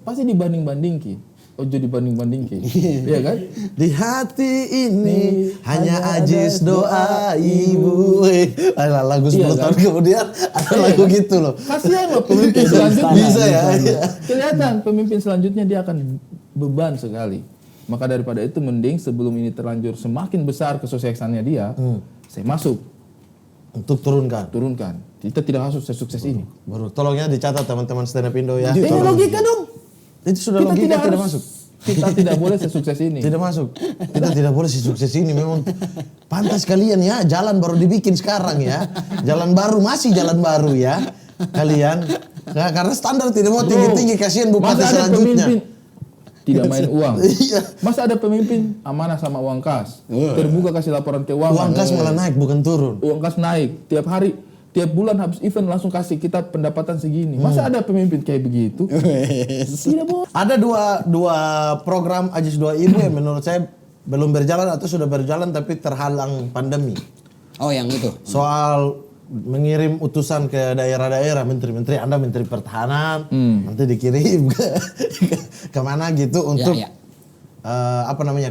pasti dibanding-bandingki. Ojo dibanding-bandingki, iya kan? Di hati ini hanya Ajis doa ibu. Alah, lagu 10 Iya, kan? tahun kemudian ada lagu gitu loh. Kasihan loh pemimpin selanjutnya. Bisa ya. Kelihatan pemimpin selanjutnya dia akan beban sekali. Maka daripada itu mending sebelum ini terlanjur semakin besar kesuksesannya dia, saya masuk, Untuk turunkan. turunkan. Kita tidak harus sukses ini. Baru tolongnya dicatat teman-teman Stand Up Indo ya. Ini Tolong. logika dong. Itu sudah logika tidak harus- masuk. Kita tidak boleh sesukses ini. Tidak masuk. Kita tidak boleh si sukses ini memang pantas kalian ya. Jalan baru dibikin sekarang ya. Jalan baru masih jalan baru ya. Kalian. Nah, karena standar tidak mau tinggi-tinggi kasihan bupati Masa ada selanjutnya. pemimpin tidak main uang. Iya. Masa ada pemimpin amanah sama uang kas. Terbuka kasih laporan keuangan. Uang kas malah naik bukan turun. Uang kas naik tiap hari. Tiap bulan habis event langsung kasih kita pendapatan segini. Masa ada pemimpin kayak begitu? Tidak boleh. Ada dua program Ajis 2 Ibu yang menurut saya belum berjalan atau sudah berjalan tapi terhalang pandemi. Oh yang itu. Soal mengirim utusan ke daerah-daerah, menteri-menteri, Anda menteri pertahanan, nanti dikirim ke mana gitu untuk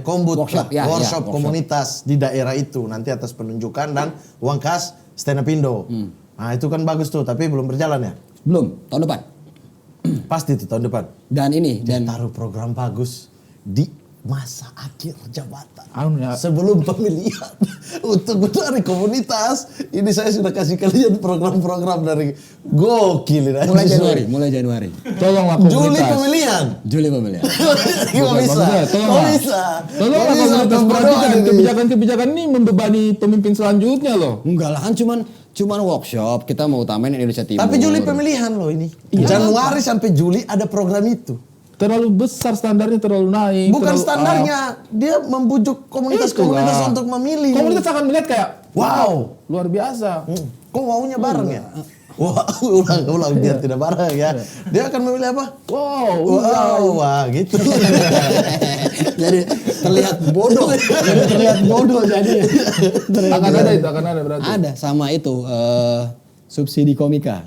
kombut Workshop, workshop komunitas di daerah itu nanti atas penunjukan dan uang kas stand up Indo. Nah itu kan bagus tuh, tapi belum berjalan ya? Belum, tahun depan. Pasti itu tahun depan. Dan ini Dan taruh program bagus di masa akhir jabatan Ya. sebelum pemilihan untuk mencari komunitas. Ini saya sudah kasih kalian program-program dari gokil ini. mulai Januari. Tolonglah komunitas. Juli pemilihan. Nggak bisa. Tolonglah. Tolonglah komunitas, perhatikan kebijakan-kebijakan ini membebani pemimpin selanjutnya loh. Enggak lah, kan cuman workshop, kita mau utamain Indonesia Timur. Tapi Juli pemilihan loh ini. Januari sampai Juli ada program itu. Terlalu besar standarnya, terlalu naik. Bukan terlalu standarnya, dia membujuk komunitas-komunitas Itulah. untuk memilih. Komunitas akan melihat kayak, Wow. luar biasa. Kok maunya bareng ya? Wah, ulang biar tidak bareng ya. Dia akan memilih apa? Wow, Wah, gitu. Jadi terlihat bodoh. jadi. akan ada berarti. Ada sama itu subsidi komika.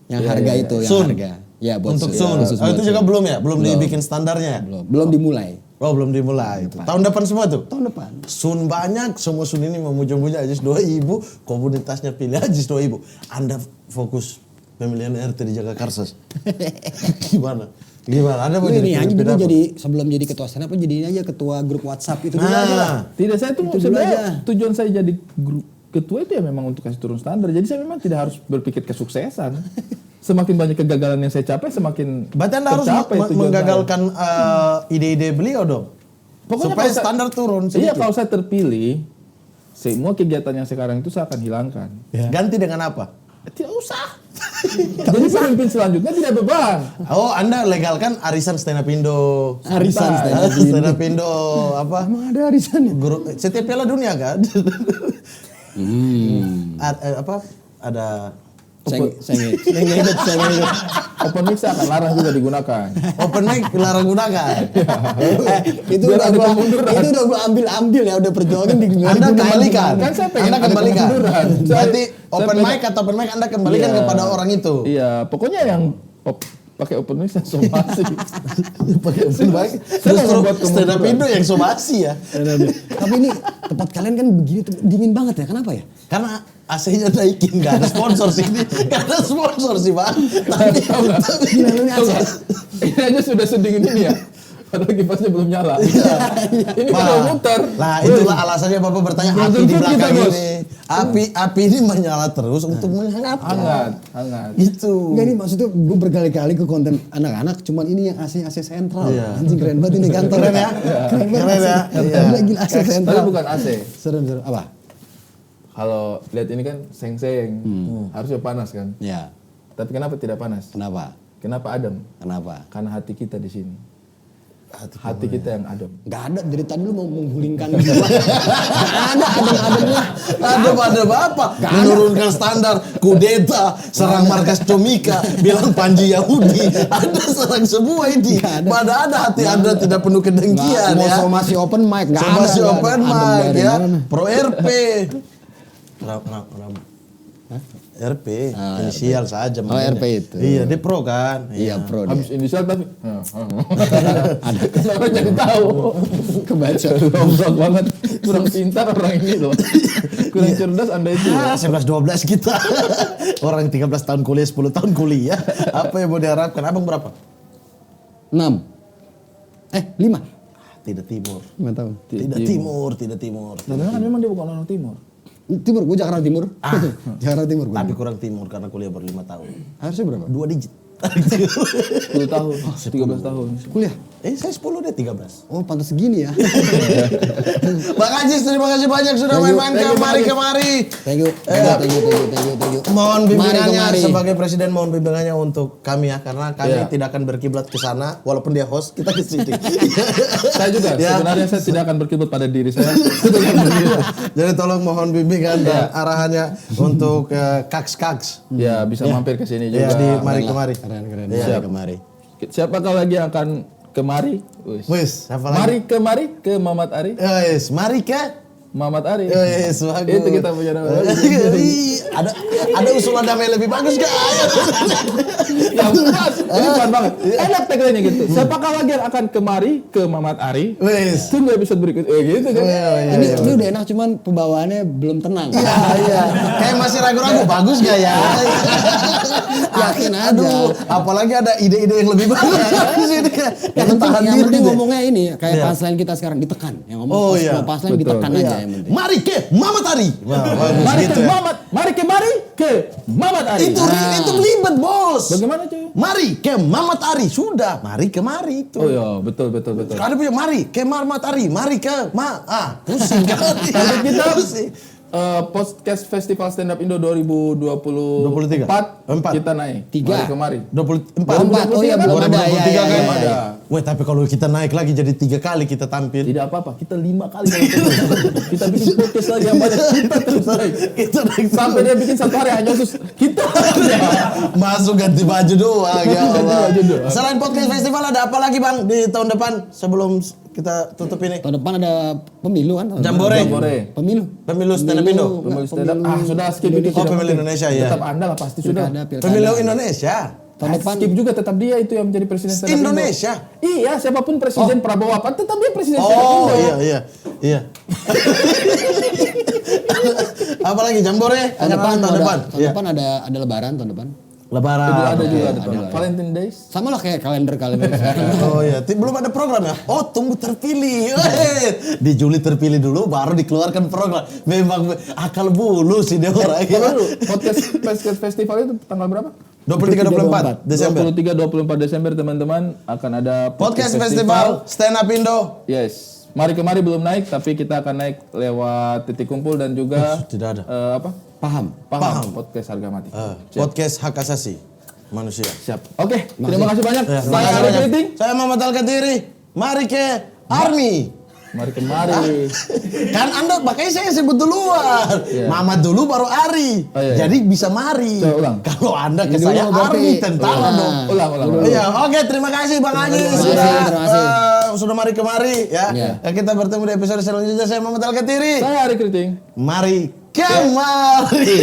Yang harga itu, yang Sun. harga. Ya, buat Untuk Sun. Sun. Khusus Itu buat juga Sun. belum ya? Belum dibikin standarnya ya? Belum dimulai. Oh, belum dimulai. Tahun depan semua tuh? Tahun depan. Sun banyak, semua Sun ini memuja-muja Ajis 2000, komunitasnya pilih Ajis 2000. Anda fokus pemilihan RT di Jagakarsa. Gimana? Anda mau Ini jadi dulu apa? jadi sebelum jadi ketua stand up jadi aja ketua grup WhatsApp itu dulu aja lah. Tidak, saya tuh Itu dulu sebenarnya aja. tujuan saya jadi ketua itu ya memang untuk kasih turun standar. Jadi saya memang tidak harus berpikir kesuksesan. Semakin banyak kegagalan yang saya capai, semakin Berarti Anda harus tercapai tujuan menggagalkan ide-ide beliau dong. Pokoknya supaya kalau saya- standar turun saya. Iya, sedikit. kalau saya terpilih, semua kegiatan yang sekarang itu saya akan hilangkan. Ganti dengan apa? Tidak usah. Jadi pemimpin selanjutnya tidak beban. Oh, Anda legalkan arisan stand up Indo. Arisan stand up Stand up Indo apa? Emang ada arisan ya? Setiap Piala Dunia kan? Apa? Ada Saya nggak ikut. Open mic saya akan larang juga digunakan. open mic larang gunakan. Itu Biar udah ada gua kemunduran. itu udah gua ambil ya udah perjuangin di Anda kembalikan. Kan saya pengen Anda ada kembalikan. kemunduran. Berarti Saya open pengen- mic atau open mic Anda kembalikan Iya. kepada orang itu. Iya, pokoknya yang pakai open mic saya somasi. Pakai open mic. Saya mau Justru membuat stand up kemunduran. Indo yang somasi ya. Tapi ini tempat kalian kan begini dingin banget ya. Kenapa ya? Karena AC-nya naikin, nggak ada sponsor sih ini. Nggak ada sponsor sih Bang. Tapi Gila lu ini AC. Ini aja sudah sedingin ini ya. Padahal kipasnya belum nyala. Ini kan udah muter. Nah itulah alasannya Bapak bertanya Belum api di tentu kita, belakang Bos. ini. Api ini menyala terus untuk menghangatkan. Hangat. Itu. Enggak, ini maksudnya gue berkali-kali ke konten anak-anak, cuman ini yang AC sentral. Iya. Anjing keren banget ini kantor. Keren ya? Keren banget. Keren ya? AC. Iya. Gila AC Tapi sentral. bukan AC. Serem. Apa? Kalau lihat ini kan seng-seng. Harusnya panas kan. Ya. Tapi kenapa tidak panas? Kenapa? Kenapa adem? Kenapa? Karena hati kita di sini. Hati kita yang adem. Gak ada dari tadi lu mau menggulingkan gua. Gak ada adem-ademnya. Ada apa? Menurunkan standar, kudeta, serang markas Comika, bilang Panji Yahudi. Ada serang semua ini. Nggak ada. Pada ada hati Anda tidak penuh kedengkian Mau ya. somasi open mic gak ada. Somasi nggak ada. open Adem mic dari ya. mana? Pro RP. RP, inisial saja. Oh, RP itu. Iya, dia pro kan. Iya pro dia. Habis inisial tapi ada. Kenapa jadi tahu? Kebaca. Goblok banget. Kurang pintar orang ini loh. Kurang cerdas Anda itu. Ya, 11-12 kita. Orang 13 tahun kuliah, 10 tahun kuliah. Apa yang mau diharapkan? Abang berapa? 6. 5. Tidak timur. 5 tahun. Tidak timur. Padahal kan memang dia bukan orang timur. Timur, gue Jakarta Timur. Jakarta Timur gue. Tapi kurang timur karena kuliah baru 5 tahun. Harusnya berapa? 2 digit. 10 tahun, 13 tahun. Kuliah. Saya 10 deh 13. Oh, pantas segini ya. Bang Ajis, terima kasih banyak sudah Thank you, main-main thank you, kemari. Thank you. Thank you. Mohon Mari bimbingannya kemari. sebagai presiden, mohon bimbingannya untuk kami ya, karena kami Iya. tidak akan berkiblat ke sana walaupun dia host, kita ke sini. Saya juga Ya. sebenarnya saya tidak akan berkiblat pada diri saya. Jadi tolong mohon bimbingan dan arahannya untuk kaks. Ya bisa mampir ke sini juga. Ya di mari kemari. Keren. Iya. Mari kemari. Siapakah lagi yang akan kemari? Wis, siapa lagi? Mari kemari ke Mamat Ari. Wis, mari ke Muhammad Ari. Yes, bagus. Itu kita punya nama. ada usulan damai lebih bagus gak? Yang pas, ini fun banget. Enak tagline-nya gitu. Sepak Lager akan kemari ke Muhammad Ari. Wes. Tunggu episode berikut. Gitu kan. Ini udah enak cuman pembawaannya belum tenang. Iya. Kayak masih ragu-ragu bagus gak ya? Yakin aja. Aduh, apalagi ada ide-ide yang lebih bagus. Yang penting ngomongnya ini kayak punchline kita sekarang ditekan. Yang ngomong Oh, iya. punchline Betul. ditekan aja yang penting. Mari ke Muhammad Ari. Wah, bagus Mari gitu ke ya. Muhammad, mari ke Muhammad Ari. Itu belibet, Bos. Bagaimana cuy? Mari ke Muhammad Ari. Sudah, mari kemari itu. Oh iya, betul. Ada punya mari ke Muhammad Ari. Mari ke pusing kan. Tapi kita Pusing. podcast Festival Stand Up Indo 2024 Empat. kita naik. 3. Mari kemari. 24. Oh iya, belum ada. 2023 Ya, kan? ya, ya. Wah, tapi kalau kita naik lagi jadi 3 kali kita tampil. Tidak apa-apa, kita 5 kali kalau terus. Kita bikin podcast lagi yang banyak, kita terus naik. Kita naik Sampai dia bikin 1 hari hanya khusus kita. masuk ganti baju doang ya Allah. Ganti baju doang. Selain podcast festival ada apa lagi Bang di tahun depan sebelum kita tutup ini? Tahun depan ada pemilu kan? Jambore. Pemilu Stand Up Indo. Pemilu stand up. Sudah skip itu. Oh, tidak pemilu penting. Indonesia ya. Tetap Anda lah pasti sudah. Pemilu Indonesia. Tahun depan Skip juga tetap dia itu yang menjadi presiden stand up Indo. Indonesia. Iya, siapapun presiden Prabowo apa tetap dia presiden stand up Oh Indo. iya. Apalagi Jambore? tahun depan tahun depan. tahun Iya. depan ada lebaran tahun depan. Lebaran. Itu ada Oke. juga ada tahun. Valentine Days. Sama lah kayak kalender Oh iya, belum ada program ya? Oh, tunggu terpilih. Di Juli terpilih dulu, baru dikeluarkan program. Memang akal bulu sih dia orang. Podcast festival itu tanggal berapa? 23-24 Desember. 23-24 Desember teman-teman akan ada Podcast Festival Stand Up Indo. Yes. Mari kemari belum naik tapi kita akan naik lewat titik kumpul dan juga Tidak ada. apa? Paham. Paham. Podcast harga mati. Podcast Hak Asasi Manusia. Siap. Oke, terima kasih banyak. Ya, Saya Ari Kriting. Saya Muhammad Al-Katiri. Mari ke Army. Mari kemari. Kan Anda makanya saya sebut duluan. Mamat dulu baru Ari. Oh, iya. Jadi bisa mari. Coba ulang. Kalau Anda ke Ini saya dulu berarti. Army tentara dong. Ulang. Iya, oke, terima kasih Bang Haji terima kasih. sudah mari kemari ya. Iya. Kita bertemu di episode selanjutnya. Saya Muhammad Al-Katiri. Saya Ari Kriting. Mari kemari.